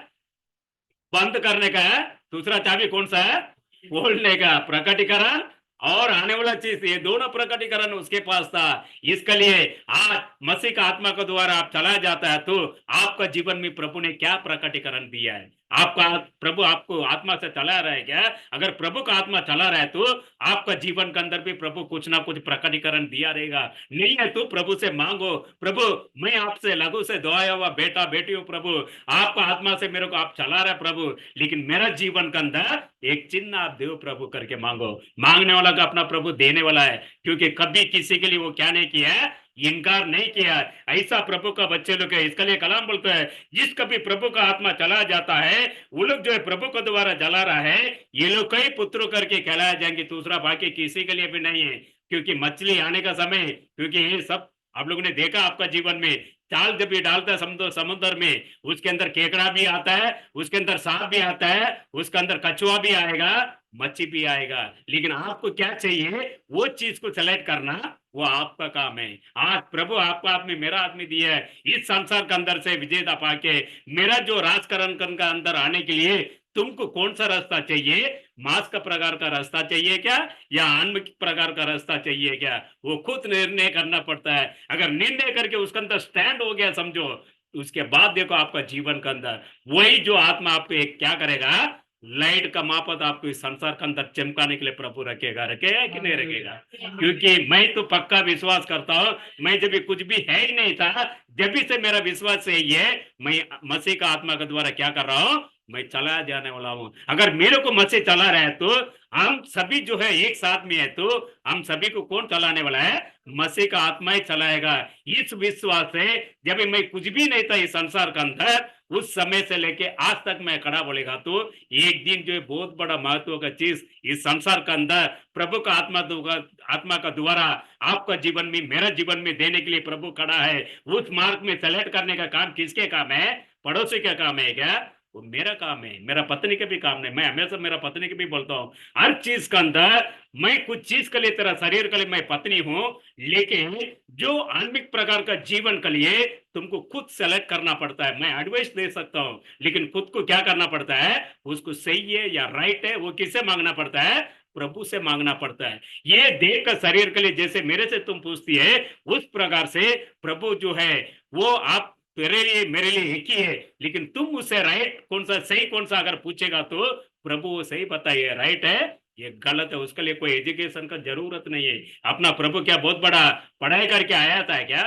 बंद करने का है, दूसरा चाबी कौन सा है, खोलने का, प्रकटीकरण और आने वाला चीज, ये दोनों प्रकटीकरण उसके पास था। इसके लिए आज मसीह का आत्मा के द्वारा आप चलाया जाता है तो आपका जीवन में प्रभु ने क्या प्रकटीकरण दिया है, आपका प्रभु आपको आत्मा से चला रहा है क्या? अगर प्रभु का आत्मा चला रहा है तो आपका जीवन के अंदर भी प्रभु कुछ ना कुछ प्रकटीकरण दिया रहेगा। नहीं है तो प्रभु से मांगो, प्रभु मैं आपसे लघु से दुआया हुआ बेटा बेटी हूँ, प्रभु आपका आत्मा से मेरे को आप चला रहे प्रभु, लेकिन मेरा जीवन के अंदर एक चिन्ह आप दो प्रभु करके मांगो। मांगने वाला का अपना प्रभु देने वाला है, क्योंकि कभी किसी के लिए वो क्या नहीं किया है, इनकार नहीं किया। ऐसा प्रभु का बच्चे लोग है। इसके लिए कलाम बोलता है जिस कभी प्रभु का आत्मा चला जाता है वो लोग जो है प्रभु के द्वारा जला रहा है, ये लोग कई पुत्रों करके कहलाए जाएंगे, दूसरा बाकी किसी के लिए भी नहीं है। क्योंकि मछली आने का समय, क्योंकि ये सब आप लोगों ने देखा आपका जीवन में, चाल जब ये डालता है समुद्र में, उसके अंदर केकड़ा भी आता है, उसके अंदर सांप भी आता है, उसके अंदर कछुआ भी आएगा, मच्छी भी आएगा, लेकिन आपको क्या चाहिए, वो चीज को सेलेक्ट करना वो आपका काम है। आज प्रभु आपको आदमी मेरा आदमी दिया है, इस संसार के अंदर से विजेता पाके मेरा जो राजकरण का अंदर आने के लिए तुमको कौन सा रास्ता चाहिए, मांस का प्रकार का रास्ता चाहिए क्या या आत्मिक प्रकार का रास्ता चाहिए क्या, वो खुद निर्णय करना पड़ता है। अगर निर्णय करके उसके अंदर स्टैंड हो गया समझो, उसके बाद देखो आपका जीवन के अंदर वही जो आत्मा आपको एक क्या करेगा, लाइट का मापत आपको इस संसार के अंदर चमकाने के लिए प्रभु रखेगा कि नहीं रखेगा? क्योंकि मैं तो पक्का विश्वास करता हूं, मैं जब कुछ भी है ही नहीं था, जब भी से मेरा विश्वास सही है, मैं मसीह का आत्मा के द्वारा क्या कर रहा हूं, मैं चला जाने वाला हूं। अगर मेरे को मसीह चला रहा है तो हम सभी जो है एक साथ में है, तो हम सभी को कौन चलाने वाला है, मसीह का आत्मा ही चलाएगा। इस विश्वास से जब मैं कुछ भी नहीं था इस संसार के अंदर, उस समय से लेके आज तक मैं खड़ा बोलेगा तो एक दिन जो है बहुत बड़ा महत्व का चीज इस संसार के अंदर प्रभु का आत्मा का द्वारा आपका जीवन में मेरा जीवन में देने के लिए प्रभु खड़ा है। उस मार्ग में सेलेक्ट करने का काम किसके काम है, पड़ोसी का काम है क्या? वो मेरा काम है, मेरा पत्नी का भी काम नहीं। मैं हमेशा मेरा पत्नी के भी बोलता हूँ, हर चीज के अंदर मैं कुछ चीज के लिए तेरा शरीर के लिए मैं पत्नी हूँ, लेकिन जो आत्मिक प्रकार का जीवन के लिए तुमको खुद सेलेक्ट करना पड़ता है। मैं एडवाइस दे सकता हूँ, लेकिन खुद को क्या करना पड़ता है, उसको सही है या राइट है वो किससे मांगना पड़ता है, प्रभु से मांगना पड़ता है। ये देह का शरीर के लिए जैसे मेरे से तुम पूछती है, उस प्रकार से प्रभु जो है वो आप तेरे लिए मेरे लिए एक ही है, लेकिन तुम मुझसे राइट कौन सा सही कौन सा अगर पूछेगा तो प्रभु वो सही बताइए, राइट है ये गलत है। उसके लिए कोई एजुकेशन का जरूरत नहीं है। अपना प्रभु क्या बहुत बड़ा पढ़ाई करके आया था क्या?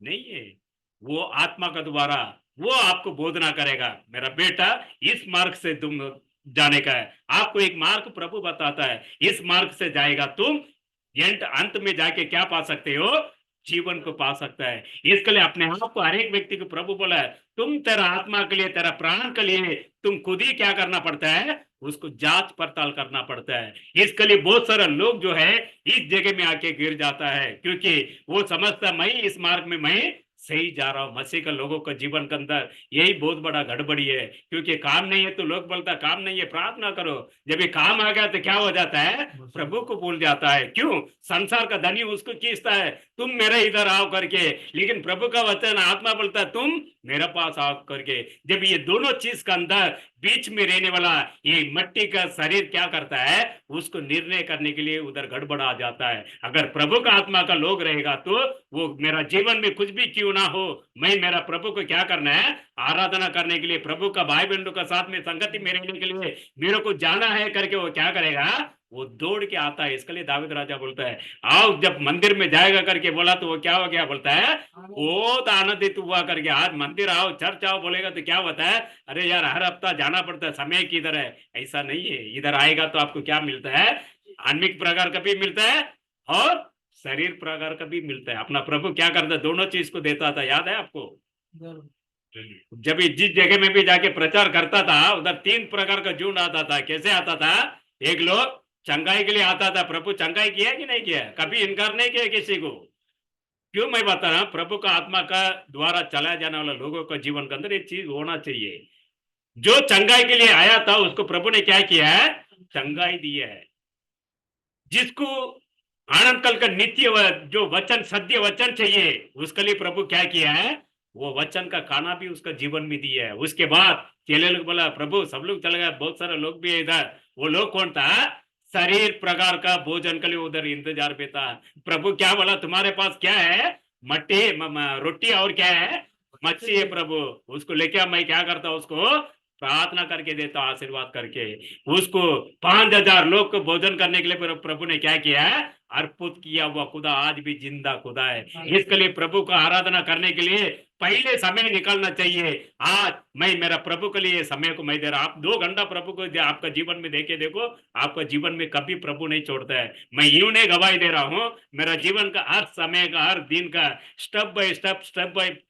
नहीं है। वो आत्मा का द्वारा वो आपको बोधना करेगा, मेरा बेटा इस मार्ग से तुम जाने का है। आपको एक मार्ग प्रभु बताता है, इस मार्ग से जाएगा तुम अंत में जाके क्या पा सकते हो, जीवन को पा सकता है। इसके लिए अपने आप को हर एक व्यक्ति को प्रभु बोला है, तुम तेरा आत्मा के लिए तेरा प्राण के लिए तुम खुद ही क्या करना पड़ता है, उसको जांच पड़ताल करना पड़ता है। इसके लिए बहुत सारे लोग जो है इस जगह में आके गिर जाता है, क्योंकि वो समझता मैं इस मार्ग में मैं सही जा रहा हूं। मसीह का लोगों का जीवन के अंदर यही बहुत बड़ा गड़बड़ी है, क्योंकि काम नहीं है तो लोग बोलता काम नहीं है प्रार्थना करो, जब ये काम आ गया तो क्या हो जाता है, प्रभु को भूल जाता है। क्यों? संसार का धनी उसको खींचता है तुम मेरे इधर आओ करके, लेकिन प्रभु का वचन आत्मा बोलता है तुम मेरे पास आओ करके। जब ये दोनों चीज का अंदर बीच में रहने वाला ये मिट्टी का शरीर क्या करता है, उसको निर्णय करने के लिए उधर गड़बड़ा जाता है। अगर प्रभु का आत्मा का लोग रहेगा तो वो मेरा जीवन में कुछ भी क्यों ना हो, मैं मेरा प्रभु को क्या करना है, आराधना करने के लिए, प्रभु का भाई बहनों का साथ में संगति में रहने के लिए मेरे को जाना है करके वो क्या करेगा, वो दौड़ के आता है। इसके लिए दाऊद राजा बोलता है, आओ जब मंदिर में जाएगा करके बोला तो वो क्या हो गया, बोलता है बहुत आनंदित हुआ करके, आज मंदिर आओ चर्च आओ बोलेगा तो क्या होता है, अरे यार हर हफ्ता जाना पड़ता है, समय किधर है। ऐसा नहीं है, इधर आएगा तो आपको क्या मिलता है, आत्मिक प्रकार का भी मिलता है और शरीर प्रकार का भी मिलता है। अपना प्रभु क्या करता है, दोनों चीज को देता था, याद है आपको। जब ये जिस जगह में भी जाके प्रचार करता था उधर 3 प्रकार का झुंड आता था। कैसे आता था, एक लोग चंगाई के लिए आता था, प्रभु चंगाई किया कि नहीं किया, कभी इनकार नहीं किया किसी को। क्यों मैं बता रहा हूं, प्रभु का आत्मा का द्वारा चलाया जाने वाला लोगों का जीवन के अंदर एक चीज होना चाहिए, जो चंगाई के लिए आया था उसको प्रभु ने क्या किया है, चंगाई दी है। जिसको आनंद कल का नित्य जो वचन सत्य वचन चाहिए उसके लिए प्रभु क्या किया है, वो वचन का खाना भी उसका जीवन में दिया है। उसके बाद चेले लोग बोला प्रभु सब लोग चले गए, बहुत सारे लोग भी है इधर, वो लोग कौन था, शरीर प्रकार का भोजन के लिए उधर इंतजार पे था। प्रभु क्या बोला, तुम्हारे पास क्या है, मट्टी रोटी और क्या है, मच्छी है प्रभु, उसको लेके मैं क्या करता हूं, उसको प्रार्थना करके देता, आशीर्वाद करके उसको 5,000 लोग को भोजन करने के लिए प्रभु ने क्या किया है, अर्पित किया हुआ खुदा आज भी जिंदा खुदा है। इसके लिए प्रभु का आराधना करने के लिए पहले समय निकालना चाहिए। आज मैं मेरा प्रभु के लिए समय को मैं दे रहा, आप 2 घंटा प्रभु को आपका जीवन में देके देखो, आपका जीवन में कभी प्रभु नहीं छोड़ता है। मैं यूं नहीं गवाही दे रहा हूं, मेरा जीवन का हर समय का हर दिन का स्टेप बाय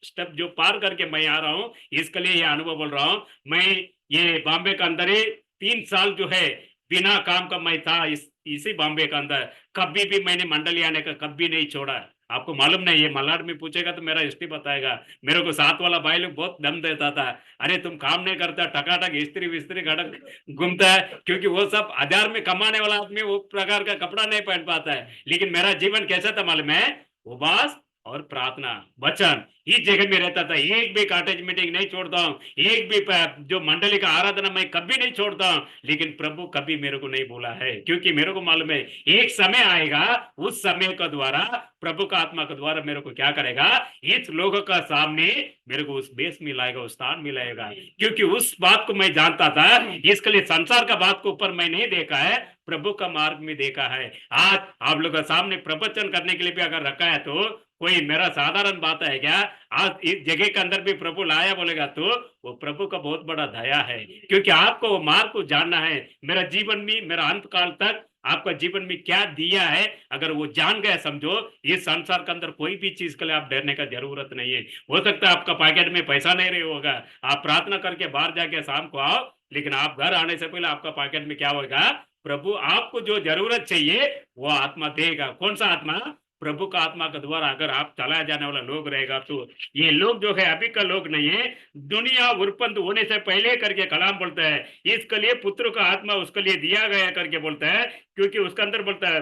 स्टेप जो पार करके मैं आ रहा हूं, इसके लिए ये अनुभव बोल रहा हूं। मैं ये बॉम्बे के अंदर ही 3 साल जो है बिना काम का मैं था, इसी बॉम्बे के अंदर कभी भी मैंने मंडली आने का कभी नहीं छोड़ा। आपको मालूम नहीं है, मलाड में पूछेगा तो मेरा हिस्ट्री बताएगा। मेरे को साथ वाला भाई लोग बहुत दम देता था, अरे तुम काम नहीं करता, टकाटक स्त्री विस्त्री घटक घूमता है, क्योंकि वो सब 1000 में कमाने वाला आदमी वो प्रकार का कपड़ा नहीं पहन पाता है। लेकिन मेरा जीवन कैसा था मालूम है, उपवास और प्रार्थना वचन इस जगह में रहता था। एक भी कॉटेज मीटिंग नहीं छोड़ता हूँ, एक भी जो मंडली का आराधना मैं कभी नहीं छोड़ता हूँ। लेकिन प्रभु कभी मेरे को नहीं बोला है, क्योंकि मेरे को मालूम है एक समय आएगा, उस समय का द्वारा प्रभु का आत्मा के द्वारा मेरे को क्या करेगा, इस लोगों का सामने मेरे को उस बेस में लाएगा, उस स्थान में लाएगा। क्योंकि उस बात को मैं जानता था, इसके लिए संसार का बात को ऊपर मैं नहीं देखा है, प्रभु का मार्ग में देखा है। आज आप लोगों के सामने प्रवचन करने के लिए भी अगर रखा है तो कोई मेरा साधारण बात है क्या, आज इस जगह के अंदर भी प्रभु लाया बोलेगा तो वो प्रभु का बहुत बड़ा दया है। क्योंकि आपको वो मार्ग को जानना है, मेरा जीवन में मेरा अंत काल तक आपका जीवन में क्या दिया है, अगर वो जान गए समझो, इस संसार के अंदर कोई भी चीज के लिए आप डरने का जरूरत नहीं है। हो सकता है आपका पॉकेट में पैसा नहीं रहे होगा, आप प्रार्थना करके बाहर जाके शाम को आओ, लेकिन आप घर आने से पहले आपका पॉकेट में क्या होगा, प्रभु आपको जो जरूरत चाहिए वो आत्मा देगा। कौन सा आत्मा, प्रभु का आत्मा के द्वारा अगर आप चलाया जाने वाला लोग रहेगा तो ये लोग जो है अभी का लोग नहीं है, दुनिया उत्पन्न होने से पहले करके कलाम बोलता है, इसके लिए पुत्र का आत्मा उसके लिए दिया गया करके बोलता है। क्योंकि उसके अंदर बोलता है,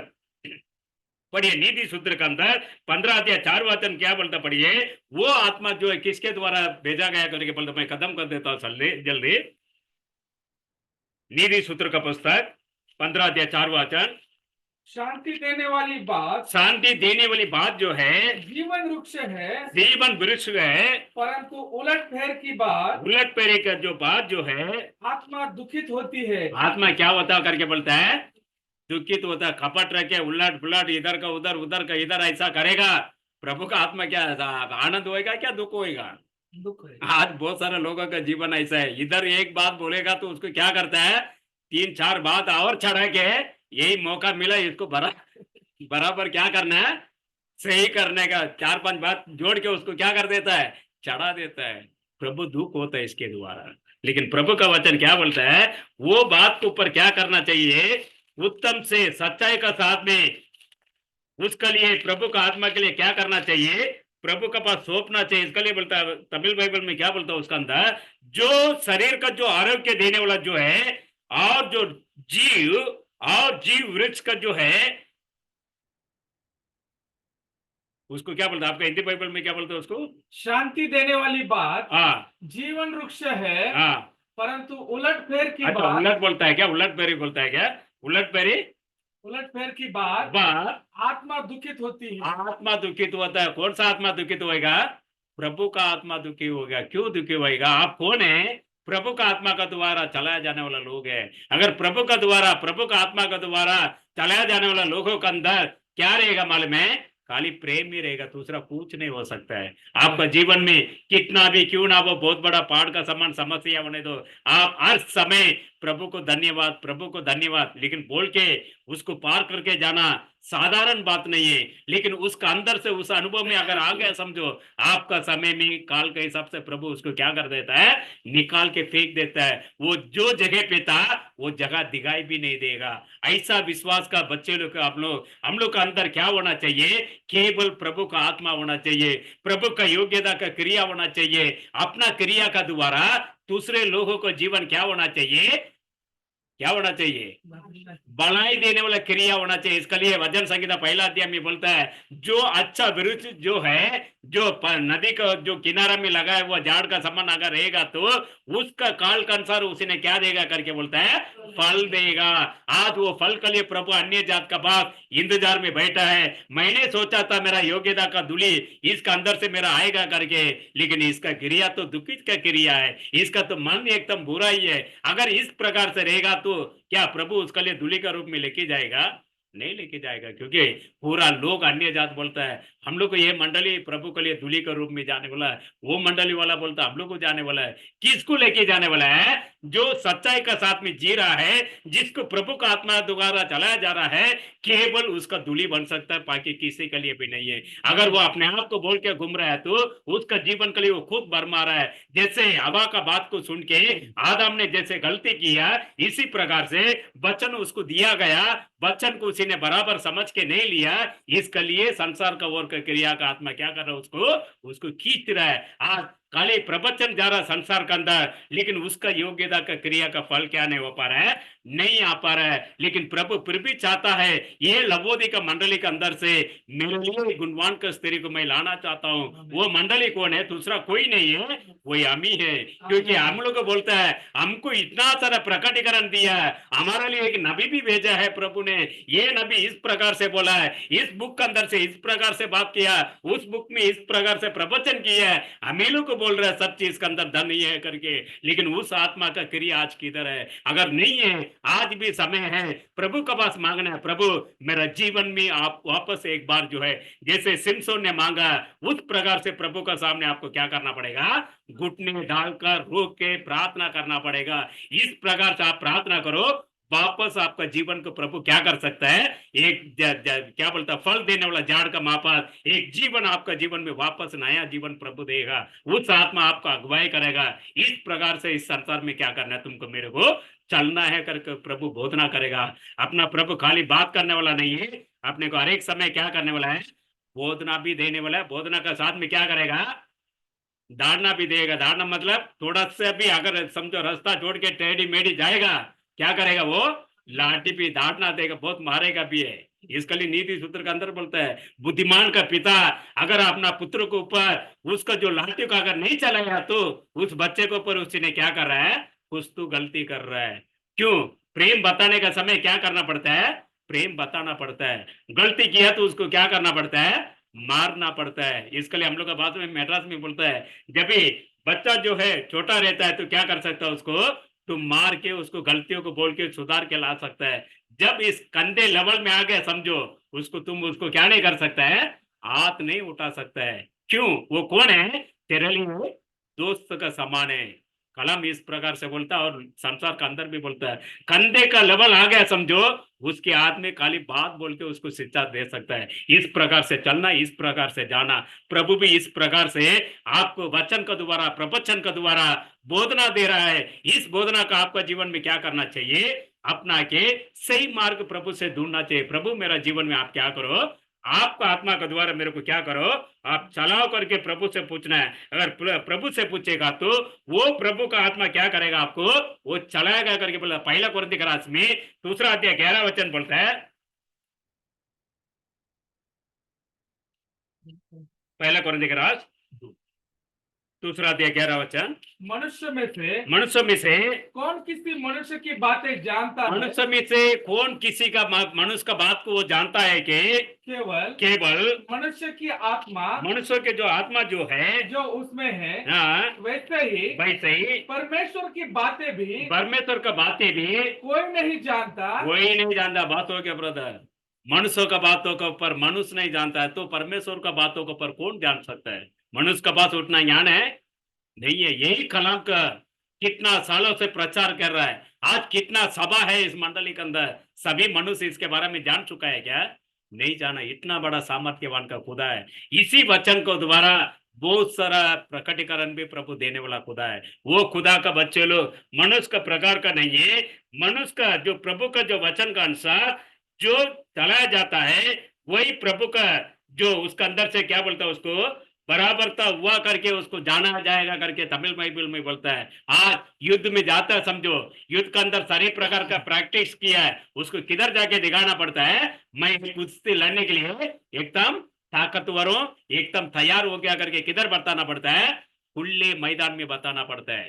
पढ़िए नीति सूत्र के अंदर 15 अध्याय 4 वचन क्या बोलता, पढ़िए, वो आत्मा जो है किसके द्वारा भेजा गया करके बोलता, मैं खत्म कर देता हूं जल्दी। नीति सूत्र का पुस्तक 15 अध्याय 4 वचन, शांति देने वाली बात, शांति देने वाली बात जो है जीवन वृक्ष है, जीवन वृक्ष है, परंतु उलट फेर की बात, उलट फेरे का जो बात जो है, आत्मा दुखित होती है। आत्मा क्या होता करके बोलता है, दुखित होता है, खपट रखे, उलट पुलट, इधर का उधर उधर का इधर, ऐसा करेगा। प्रभु का आत्मा क्या आनंद होएगा क्या दुख होएगा, दुख है। आज बहुत सारे लोगों का जीवन ऐसा है, इधर एक बात बोलेगा तो उसको क्या करता है, 3-4 बात और चढ़ा के, यही मौका मिला इसको बराबर क्या करना है, सही करने का, 4-5 बात जोड़ के उसको क्या कर देता है, चढ़ा देता है। प्रभु दुख होता है इसके द्वारा। लेकिन प्रभु का वचन क्या बोलता है, वो बात के ऊपर क्या करना चाहिए, उत्तम से सच्चाई का साथ में उसके लिए प्रभु का आत्मा के लिए क्या करना चाहिए, प्रभु का पास सौंपना चाहिए। इसके लिए बोलता है, तमिल बाइबल में क्या बोलता है उसका अंदर, जो शरीर का जो आरोग्य देने वाला जो है, और जो जीव वृक्ष का जो है, उसको क्या बोलता है, आपका हिंदी बाइबल में क्या बोलता है उसको, शांति देने वाली बात, हाँ जीवन वृक्ष है, हाँ, परंतु उलटफेर की अच्छा, बात, उलट बोलता है क्या? उलट फेरी बोलता है क्या? उलट फेरी उलटफेर की बात बात आत्मा दुखित होती है। आत्मा दुखित होता है। कौन सा आत्मा दुखित होएगा? प्रभु का आत्मा दुखी होगा। क्यों दुखी होएगा? आप कौन है? प्रभु का आत्मा का द्वारा चलाया जाने वाला लोग है। अगर प्रभु का आत्मा का द्वारा चलाया जाने वाला लोगों के अंदर क्या रहेगा मालूम है? खाली प्रेम ही रहेगा, दूसरा कुछ नहीं हो सकता है। आपका जीवन में कितना भी क्यों ना वो बहुत बड़ा पहाड़ का समान समस्या होने दो, आप हर समय प्रभु को धन्यवाद, प्रभु को धन्यवाद लेकिन बोल के उसको पार करके जाना साधारण बात नहीं है। लेकिन उसका अंदर से उस अनुभव में अगर आ गया समझो, आपका समय में काल के हिसाब से प्रभु उसको क्या कर देता है? निकाल के फेंक देता है। वो जो जगह पे था वो जगह दिखाई भी नहीं देगा। ऐसा विश्वास का बच्चे लोग हम लोग का अंदर क्या होना चाहिए? केवल प्रभु का आत्मा होना चाहिए, प्रभु का योग्यता का क्रिया होना चाहिए। अपना क्रिया का द्वारा दूसरे लोगों को जीवन क्या होना चाहिए? क्या होना चाहिए? बढ़ाई देने वाला क्रिया होना चाहिए। इसके लिए वचन संहिता पहला अध्याय में बोलता है, जो अच्छा वृक्ष जो है, जो नदी का जो किनारा में लगा है वो झाड़ का समान अगर रहेगा तो उसका काल के अनुसार उसी ने क्या देगा करके बोलता है? फल देगा। आज वो फल के लिए प्रभु अन्य जात का बाप इंतजार में बैठा है। मैंने सोचा था मेरा योग्यता का धूलि इसका अंदर से मेरा आएगा करके, लेकिन इसका क्रिया तो दुखित का क्रिया है, इसका तो मन एकदम बुरा ही है। अगर इस प्रकार से रहेगा तो क्या प्रभु उसके लिए धूलि का रूप में लेके जाएगा? नहीं लेके जाएगा, क्योंकि पूरा लोग अन्य जात बोलता है हम लोग को ये मंडली प्रभु के लिए धूलि का रूप में जाने वाला है, वो मंडली वाला बोलता है हम लोग को जाने वाला है। किसको लेके जाने वाला है? जो सच्चाई का साथ में जी रहा है, जिसको प्रभु का आत्मा द्वारा चलाया जा रहा है, केवल उसका धूलि बन सकता है, बाकी किसी के लिए भी नहीं है। अगर वो अपने आप को बोल के घूम रहा है तो उसका जीवन के लिए वो खुद भरमा रहा है। जैसे हवा का बात को सुन के आदम ने जैसे गलती किया, इसी प्रकार से वचन उसको दिया गया, वचन को उसी ने बराबर समझ के नहीं लिया, इसके लिए संसार का और क्रिया का आत्मा क्या कर रहा है? उसको खींच रहा है। आज खाली प्रवचन जा रहा संसार के अंदर, लेकिन उसका योग्यता का क्रिया का फल क्या नहीं हो पा रहा है? नहीं आ पा रहा है। लेकिन प्रभु फिर भी चाहता है ये लवोदी का मंडली के अंदर से मेरे लिए गुणवान का स्त्री को मैं लाना चाहता हूँ। वो मंडली कौन है? दूसरा कोई नहीं है, वही हम ही है। क्योंकि हम लोग को बोलता है हमको इतना सारा प्रकटीकरण दिया है, हमारे लिए एक नबी भी भेजा है प्रभु ने, ये नबी इस प्रकार से बोला है, इस बुक के अंदर से इस प्रकार से बात किया, उस बुक में इस प्रकार से प्रवचन किया है। हम ही लोग को बोल रहे हैं सब चीज के अंदर धन ही है करके, लेकिन उस आत्मा का क्रिया आज किधर है? अगर नहीं है, आज भी समय है प्रभु का पास मांगना है, प्रभु मेरा जीवन में आप वापस एक बार जो है जैसे सिमसोन ने मांगा उस प्रकार से प्रभु का सामने आपको क्या करना पड़ेगा? घुटने डालकर रो के प्रार्थना करना पड़ेगा। इस प्रकार से आप प्रार्थना करो, वापस आपका जीवन को प्रभु क्या कर सकता है? एक क्या बोलता, फल देने वाला झाड़ का मापात एक जीवन आपका जीवन में वापस नया जीवन प्रभु देगा। उस आत्मा आपका अगुवाई करेगा। इस प्रकार से इस संसार में क्या करना है? तुमको मेरे को चलना है करके प्रभु बोधना करेगा। अपना प्रभु खाली बात करने वाला नहीं है, अपने को हर एक समय क्या करने वाला है? बोधना भी देने वाला है। बोधना का साथ में क्या करेगा? दाड़ना भी देगा। दाड़ना मतलब थोड़ा सा भी अगर समझो रास्ता छोड़ के टेढ़ी मेढ़ी जाएगा, क्या करेगा? वो लाठी भी दाड़ना देगा, बहुत मारेगा भी है। इसके लिए नीति सूत्र के अंदर बोलता है बुद्धिमान का पिता अगर अपना पुत्र के ऊपर उसका जो लाठी का अगर नहीं चलाया तो उस बच्चे के ऊपर उसने क्या कर रहा है? कुछ तो गलती कर रहा है। क्यों? प्रेम बताने का समय क्या करना पड़ता है? प्रेम बताना पड़ता है। गलती किया तो उसको क्या करना पड़ता है? मारना पड़ता है। इसके लिए हम लोग का बात में मैड्रास में बोलता है जब भी बच्चा जो है छोटा रहता है तो क्या कर सकता है? उसको तो मार के उसको गलतियों को बोल के सुधार के ला सकता है। जब इस कंधे लेवल में आ गया समझो, उसको तुम उसको क्या नहीं कर सकता है? हाथ नहीं उठा सकता है। क्यों? वो कौन है? तेरे लिए दोस्त का समान है। कलम इस प्रकार से बोलता है और संसार का अंदर भी बोलता है। कंधे का लेवल आ गया समझो, उसके हाथ में खाली बात बोल के उसको शिक्षा दे सकता है। इस प्रकार से चलना, इस प्रकार से जाना। प्रभु भी इस प्रकार से आपको वचन का द्वारा, प्रवचन का द्वारा बोधना दे रहा है। इस बोधना का आपका जीवन में क्या करना चाहिए? अपना के सही मार्ग प्रभु से ढूंढना चाहिए। प्रभु मेरा जीवन में आप क्या करो? आपका आत्मा का द्वारा मेरे को क्या करो? आप चलाओ करके प्रभु से पूछना है। अगर प्रभु से पूछेगा तो वो प्रभु का आत्मा क्या करेगा? आपको वो चलाएगा करके बोला। पहला कुरिन्थियों के रास में दूसरा अध्याय 11 वचन बोलता है, पहला कुरिन्थियों के रास दूसरा अध्याय 11 वचन। मनुष्य में से मनुष्य में से कौन किसी मनुष्य की बातें जानता है? मनुष्य में से कौन किसी का मनुष्य का बात को वो जानता है कि केवल केवल मनुष्य की आत्मा मनुष्य के जो आत्मा जो है, जो उसमें है, हाँ, वैसे ही वैसे ही परमेश्वर की बातें भी परमेश्वर का बातें भी कोई नहीं जानता। वही नहीं जानता। बात हो क्या ब्रदर? मनुष्य का बातों के ऊपर मनुष्य नहीं जानता है, तो परमेश्वर का बातों के ऊपर कौन जान सकता है? मनुष्य का पास उतना ज्ञान है नहीं है। यही कलाम का कितना सालों से प्रचार कर रहा है। आज कितना सभा है इस मंडली के अंदर, सभी मनुष्य इसके बारे में जान चुका है क्या? नहीं जाना। इतना बड़ा सामर्थ्यवान का खुदा है। इसी वचन को द्वारा बहुत सारा प्रकटीकरण भी प्रभु देने वाला खुदा है। वो खुदा का बच्चे लोग मनुष्य का प्रकार का नहीं है, मनुष्य का जो प्रभु का जो वचन का अनुसार जो चलाया जाता है, वही प्रभु का जो उसका अंदर से क्या बोलता है, उसको बराबरता हुआ करके उसको जाना जाएगा करके तमिल बाइबल में बोलता है। आज युद्ध में जाता है, समझो युद्ध के अंदर सारे प्रकार का प्रैक्टिस किया है, उसको किधर जाके दिखाना पड़ता है, मैं कुश्ती लड़ने के लिए एकदम ताकतवर हूं, एकदम तैयार हो गया करके किधर बताना पड़ता है? खुले मैदान में बताना पड़ता है।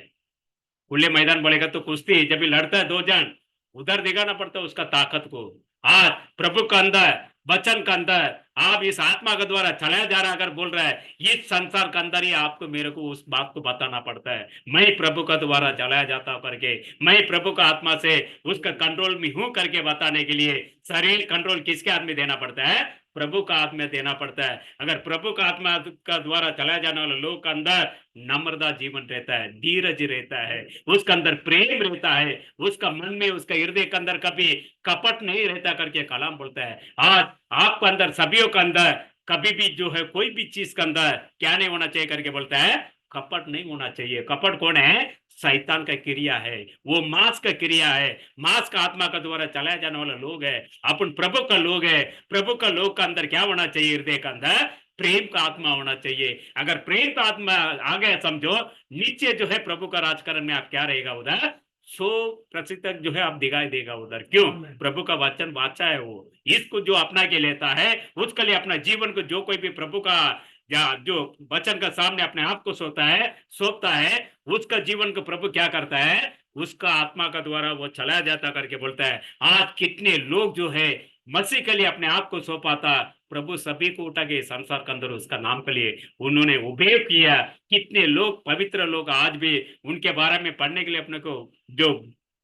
खुले मैदान बोलेगा तो कुश्ती जब भी लड़ता है दो जन, उधर दिखाना पड़ता है उसका ताकत को। आज प्रभु का अंदर वचन का अंदर आप इस आत्मा के द्वारा चलाया जा रहा अगर बोल रहा है, इस संसार के अंदर ही आपको मेरे को उस बात को बताना पड़ता है, मैं प्रभु का द्वारा चलाया जाता हूं करके, मैं प्रभु का आत्मा से उसका कंट्रोल में हूं करके बताने के लिए शरीर कंट्रोल किसके हाथ में देना पड़ता है? प्रभु का आत्मा देना पड़ता है। अगर प्रभु का आत्मा का द्वारा चलाया जाने वाले लोग का अंदर नम्रता जीवन रहता है, धीरज रहता है, उसका अंदर प्रेम रहता है, उसका मन में उसका हृदय के अंदर कभी कपट नहीं रहता करके कलाम बोलता है। आज आपके अंदर सभी के अंदर कभी भी जो है कोई भी चीज के अंदर क्या नहीं होना चाहिए करके बोलता है? कपट नहीं होना चाहिए। कपट कौन है? शैतान का क्रिया है, वो मांस का क्रिया है, मांस का आत्मा का द्वारा चलाया जाने वाला लोग है। अपन प्रभु का लोग है, प्रभु का लोग का अंदर क्या होना चाहिए? हृदय का अंदर प्रेम का आत्मा होना चाहिए। अगर प्रेम का आत्मा आ गया समझो, नीचे जो है प्रभु का राजकारण में आप क्या रहेगा उधर 100% जो है आप दिखाई देगा उधर। क्यों? प्रभु का वचन बादशाह है, वो इसको जो अपना के लेता है उसके लिए अपना जीवन को जो कोई भी प्रभु का या जो वचन का सामने अपने आप को सौंपता है उसका जीवन को प्रभु क्या करता है? उसका आत्मा का द्वारा वो चलाया जाता करके बोलता है। आज कितने लोग जो है मसीह के लिए अपने आप को सौंपाता, प्रभु सभी को उठा के संसार के अंदर उसका नाम के लिए उन्होंने उपयोग किया। कितने लोग पवित्र लोग आज भी उनके बारे में पढ़ने के लिए अपने को जो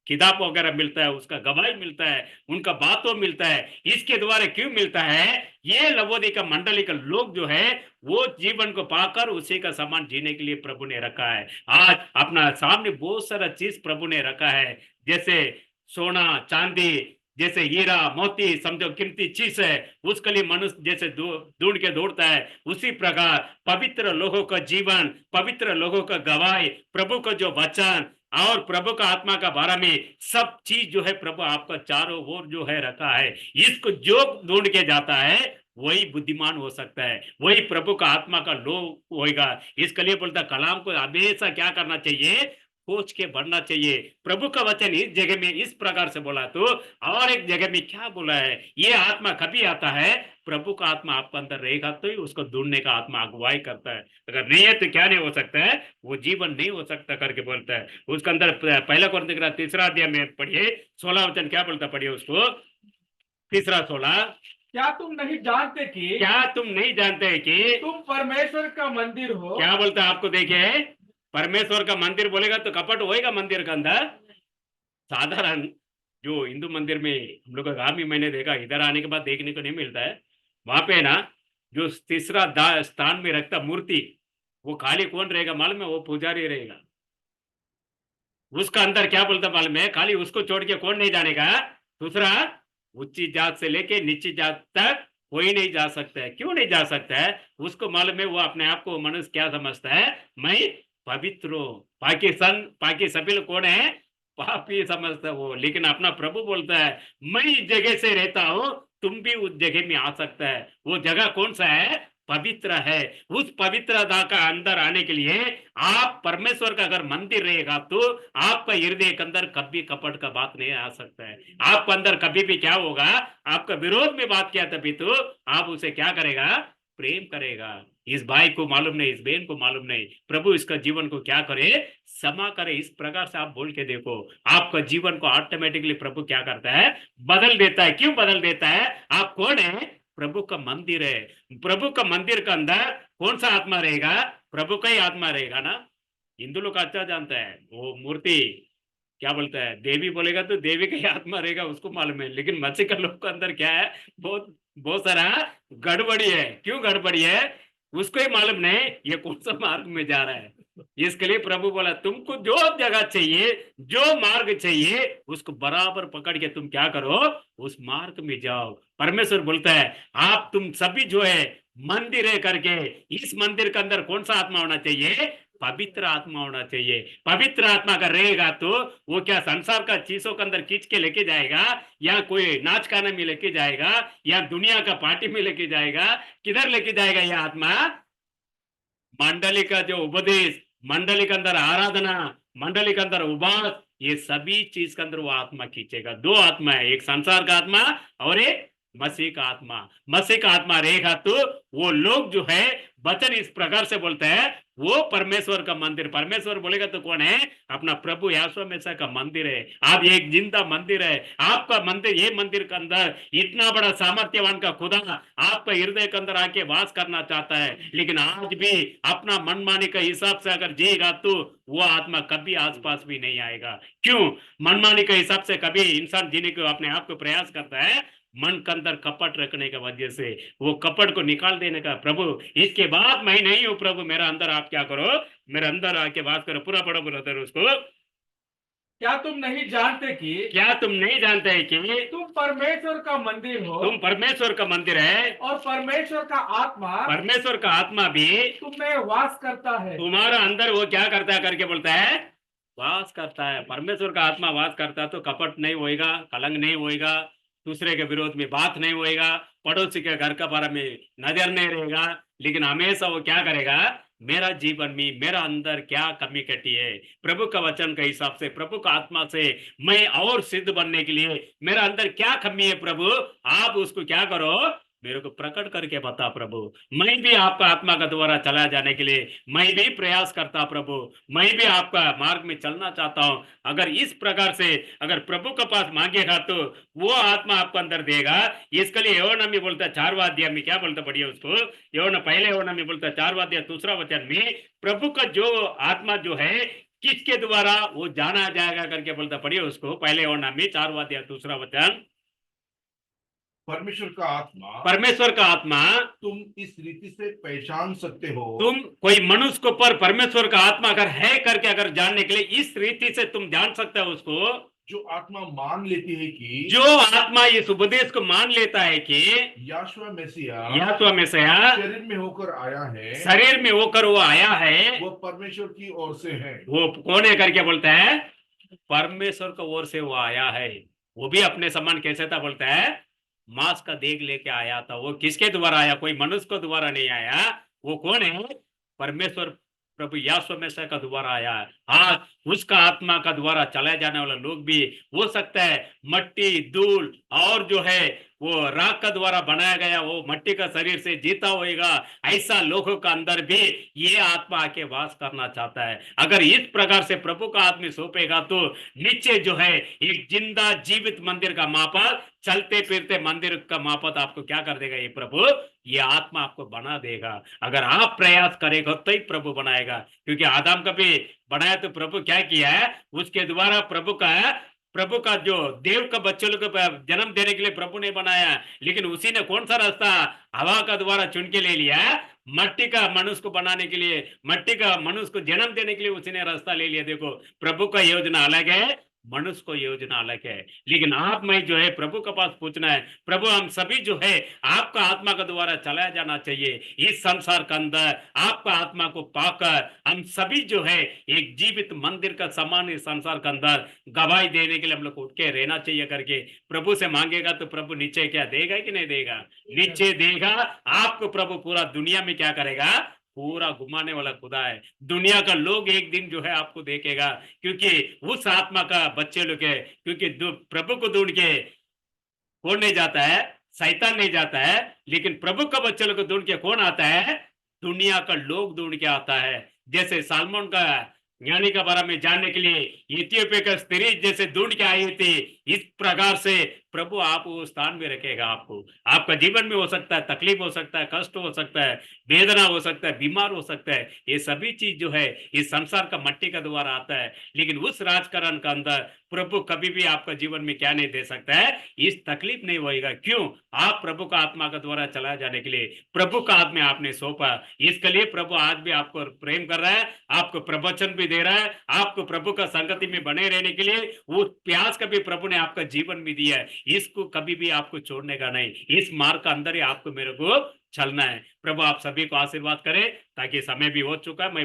किताब वगैरह मिलता है, उसका गवाही मिलता है, उनका बातों मिलता है। इसके द्वारा क्यों मिलता है? ये लवोदिका मंडली का लोग जो है वो जीवन को पाकर उसी का समान जीने के लिए प्रभु ने रखा है। आज अपना सामने बहुत सारा चीज प्रभु ने रखा है, जैसे सोना चांदी, जैसे हीरा मोती, समझो कीमती चीज है, उसके लिए मनुष्य जैसे ढूंढ के दौड़ता है, उसी प्रकार पवित्र लोगों का जीवन, पवित्र लोगों का गवाही, प्रभु का जो वचन और प्रभु का आत्मा का बारे में सब चीज जो है प्रभु आपका चारों ओर जो है रखा है। इसको जो ढूंढ के जाता है वही बुद्धिमान हो सकता है, वही प्रभु का आत्मा का लोग होगा। इसके लिए बोलता कलाम को हमेशा क्या करना चाहिए? खोज के बढ़ना चाहिए। प्रभु का वचन इस जगह में इस प्रकार से बोला तो और एक जगह में क्या बोला है? ये आत्मा कभी आता है? प्रभु का आत्मा आपके अंदर रहेगा तो ही उसको ढूंढने का आत्मा अगुवाई करता है, अगर नहीं है तो क्या नहीं हो सकता है? वो जीवन नहीं हो सकता करके बोलता है। उसके अंदर पहला कोरिन्थियों 3 अध्याय में पढ़िए 16 वचन क्या बोलता, पढ़िए उसको 3:16। क्या तुम नहीं जानते कि तुम परमेश्वर का मंदिर हो? क्या बोलता है आपको? देखिए परमेश्वर का मंदिर बोलेगा तो कपट होएगा मंदिर के अंदर। साधारण जो हिंदू मंदिर में हम लोग आगामी मैंने देखा, इधर आने के बाद देखने को नहीं मिलता है, वहां पे ना जो तीसरा स्थान में रखता मूर्ति, वो खाली कौन रहेगा मालूम है? वो पुजारी रहेगा। उसका अंदर क्या बोलता मालूम है? खाली उसको छोड़ के कौन नहीं जानेगा? दूसरा उच्ची जात से लेके नीची जात तक कोई नहीं जा सकता है। क्यों नहीं जा सकता है? उसको मालूम है, वो अपने आप को मनुष्य क्या समझता है? मैं पवित्र हूं। बाकी सभी लोग कौन है? पापी समझता है वो। लेकिन अपना प्रभु बोलता है मैं इस जगह से रहता हूं, तुम भी उस जगह में आ सकता है। वो जगह कौन सा है? पवित्र है। उस पवित्रता का अंदर आने के लिए आप परमेश्वर का अगर मंदिर रहेगा तो आपका हृदय के अंदर कभी कपट का बात नहीं आ सकता है। आपके अंदर कभी भी क्या होगा? आपका विरोध में बात किया तभी तो आप उसे क्या करेगा? प्रेम करेगा। इस भाई को मालूम नहीं, इस बहन को मालूम नहीं, प्रभु इसका जीवन को क्या करे, क्षमा करे। इस प्रकार से आप बोल के देखो, आपका जीवन को ऑटोमेटिकली प्रभु क्या करता है, बदल देता है। क्यों बदल देता है? आप कौन है? प्रभु का मंदिर है। प्रभु का मंदिर के अंदर कौन सा आत्मा रहेगा? प्रभु का ही आत्मा रहेगा ना। हिंदू लोग अच्छा जानता है, वो मूर्ति क्या बोलता है, देवी बोलेगा तो देवी का ही आत्मा रहेगा, उसको मालूम है। लेकिन मसीह का लोग के अंदर क्या है, बहुत बहुत सारा गड़बड़ी है। क्यों गड़बड़ी है? उसको ही मालूम नहीं ये कौन सा मार्ग में जा रहा है। इसके लिए प्रभु बोला, तुमको जो जगह चाहिए, जो मार्ग चाहिए, उसको बराबर पकड़ के तुम क्या करो, उस मार्ग में जाओ। परमेश्वर बोलता है, आप तुम सभी जो है मंदिर है करके, इस मंदिर के अंदर कौन सा आत्मा होना चाहिए? पवित्र आत्मा होना चाहिए। पवित्र आत्मा का रहेगा तो वो क्या संसार का चीजों के अंदर खींच के लेके जाएगा, या कोई नाच गाने में लेके जाएगा, या दुनिया का पार्टी में लेके जाएगा? किधर लेके जाएगा यह आत्मा? मंडली का जो उपदेश, मंडली के अंदर आराधना, मंडली के अंदर उपवास, ये सभी चीज के अंदर वो आत्मा खींचेगा। दो आत्मा है, एक संसार का आत्मा और एक मसीह का आत्मा। मसीह का आत्मा रहेगा तो वो लोग जो है वचन इस प्रकार से बोलते हैं, वो परमेश्वर का मंदिर। परमेश्वर बोलेगा तो कौन है? अपना प्रभु यीशु मसीह का मंदिर है। आप एक जिंदा मंदिर है, आपका मंदिर। ये मंदिर के अंदर इतना बड़ा सामर्थ्यवान का खुदा आपका हृदय के अंदर आके वास करना चाहता है। लेकिन आज भी अपना मनमानी का हिसाब से अगर जिएगा तो वो आत्मा कभी आसपास भी नहीं आएगा। क्यों? मनमानी के हिसाब से कभी इंसान जीने को अपने आप को प्रयास करता है, मन के अंदर कपट रखने की वजह से वो कपट को निकाल देने का। प्रभु इसके बाद मैं नहीं हूं, प्रभु मेरा अंदर आप क्या करो, मेरे अंदर आके बात करो। पूरा पढ़ो ब्रदर उसको। क्या तुम नहीं जानते कि क्या तुम नहीं जानते हैं कि तुम परमेश्वर का मंदिर हो, तुम परमेश्वर का मंदिर है, और परमेश्वर का आत्मा परमेश्वर का आत्मा भी तुम में वास करता है। तुम्हारा अंदर वो क्या करता है करके बोलता है, वास करता है। परमेश्वर का आत्मा वास करता है तो कपट नहीं होएगा, कलंक नहीं होएगा, दूसरे के विरोध में बात नहीं होएगा, पड़ोसी के घर का बारे में नजर नहीं रहेगा। लेकिन हमेशा वो क्या करेगा, मेरा जीवन में मेरा अंदर क्या कमी कटी है, प्रभु का वचन के हिसाब से, प्रभु का आत्मा से मैं और सिद्ध बनने के लिए मेरा अंदर क्या कमी है प्रभु, आप उसको क्या करो, मेरे को प्रकट करके बता प्रभु। मैं भी आपका आत्मा का द्वारा चला जाने के लिए मैं भी प्रयास करता प्रभु, मैं भी आपका मार्ग में चलना चाहता हूं। अगर इस प्रकार से अगर प्रभु के पास मांगेगा तो वो आत्मा आपको अंदर देगा। इसके लिए यहोना में बोलता है 4वां अध्याय में, क्या बोलता पढ़िए उसको, यहोना पहले यहोना में बोलता है 4वां अध्याय 2रा वचन में, प्रभु का जो आत्मा जो है किसके द्वारा वो जाना जाएगा करके बोलता पढ़िए उसको। पहले यहोना में 4वां अध्याय 2रा वचन, परमेश्वर का आत्मा, परमेश्वर का आत्मा तुम इस रीति से पहचान सकते हो। तुम कोई मनुष्य को पर परमेश्वर का आत्मा अगर है करके अगर जानने के लिए इस रीति से तुम जान सकते हो उसको, जो आत्मा मान लेती है कि जो आत्मा इस उपदेश को मान लेता है कि यीशु मसीहा यीशु मसीहा शरीर में होकर आया है, शरीर में होकर वो आया है, वो परमेश्वर की ओर से है। वो कौन है करके बोलता है, परमेश्वर की ओर से वो आया है। वो भी अपने समान कैसे था बोलता है, मांस का देग लेके आया था। वो किसके द्वारा आया, कोई मनुष्य को द्वारा नहीं आया। वो कौन है, परमेश्वर प्रभु यीशु मसीह का द्वारा आया है। आज उसका आत्मा का द्वारा चलाए जाने वाला लोग भी हो सकता है मट्टी धूल और जो है वो राख का द्वारा बनाया गया वो मट्टी का शरीर से जीता होएगा, ऐसा लोगों का अंदर भी ये आत्मा आके वास करना चाहता है। अगर इस प्रकार से प्रभु का आत्मा सौंपेगा तो नीचे जो है एक जिंदा जीवित मंदिर का मापक, चलते फिरते मंदिर का मापक आपको क्या कर देगा, ये प्रभु ये आत्मा आपको बना देगा। अगर आप प्रयास करेगा तो ही प्रभु बनाएगा। क्योंकि आदम का भी बनाया तो प्रभु क्या किया है, उसके द्वारा प्रभु का जो देव का बच्चे लोग को जन्म देने के लिए प्रभु ने बनाया। लेकिन उसी ने कौन सा रास्ता हवा का द्वारा चुन के ले लिया, मट्टी का मनुष्य को बनाने के लिए, मट्टी का मनुष्य को जन्म देने के लिए उसी ने रास्ता ले लिया। देखो प्रभु का योजना अलग है, मनुष्य को योजना अलग है। लेकिन आप में जो है प्रभु के पास पूछना है, प्रभु हम सभी जो है आपका आत्मा के द्वारा चलाया जाना चाहिए। इस संसार के अंदर आपका आत्मा को पाकर हम सभी जो है एक जीवित मंदिर का समान इस संसार के अंदर गवाही देने के लिए हम लोग उठ के रहना चाहिए करके प्रभु से मांगेगा तो प्रभु नीचे क्या देगा कि नहीं देगा, नीचे देगा। आपको प्रभु पूरा दुनिया में क्या करेगा, पूरा घुमाने वाला खुदा है। दुनिया का लोग एक दिन जो है आपको देखेगा, क्योंकि उस आत्मा का बच्चे लोग है। क्योंकि प्रभु को ढूंढ के कौन नहीं जाता है, शैतान नहीं जाता है, लेकिन प्रभु का बच्चे लोग को ढूंढ के कौन आता है, दुनिया का लोग ढूंढ के आता है। जैसे सालमोन का ज्ञानी का बारे में जानने के लिए इथियोपिया का स्त्री जैसे ढूंढ के आई थी, इस प्रकार से प्रभु आप वो स्थान में रखेगा आपको। आपका जीवन में हो सकता है तकलीफ, हो सकता है कष्ट, हो सकता है वेदना, हो सकता है बीमार, हो सकता है ये सभी चीज जो है इस संसार का मट्टी का द्वारा आता है, लेकिन उस राजकारण का अंदर प्रभु कभी भी आपका जीवन में क्या नहीं दे सकता है, इस तकलीफ नहीं होएगा। क्यों? आप प्रभु का आत्मा का द्वारा चला जाने के लिए प्रभु का आत्मा आपने सौंपा। इसके लिए प्रभु आज भी आपको प्रेम कर रहा है, आपको प्रवचन भी दे रहा है, आपको प्रभु का संगति में बने रहने के लिए वो प्यास का भी प्रभु ने आपका जीवन में दिया है। इसको कभी भी आपको छोड़ने का नहीं, इस मार्ग का अंदर ही आपको मेरे को चलना है। प्रभु आप सभी को आशीर्वाद करे, ताकि समय भी हो चुका है। मैं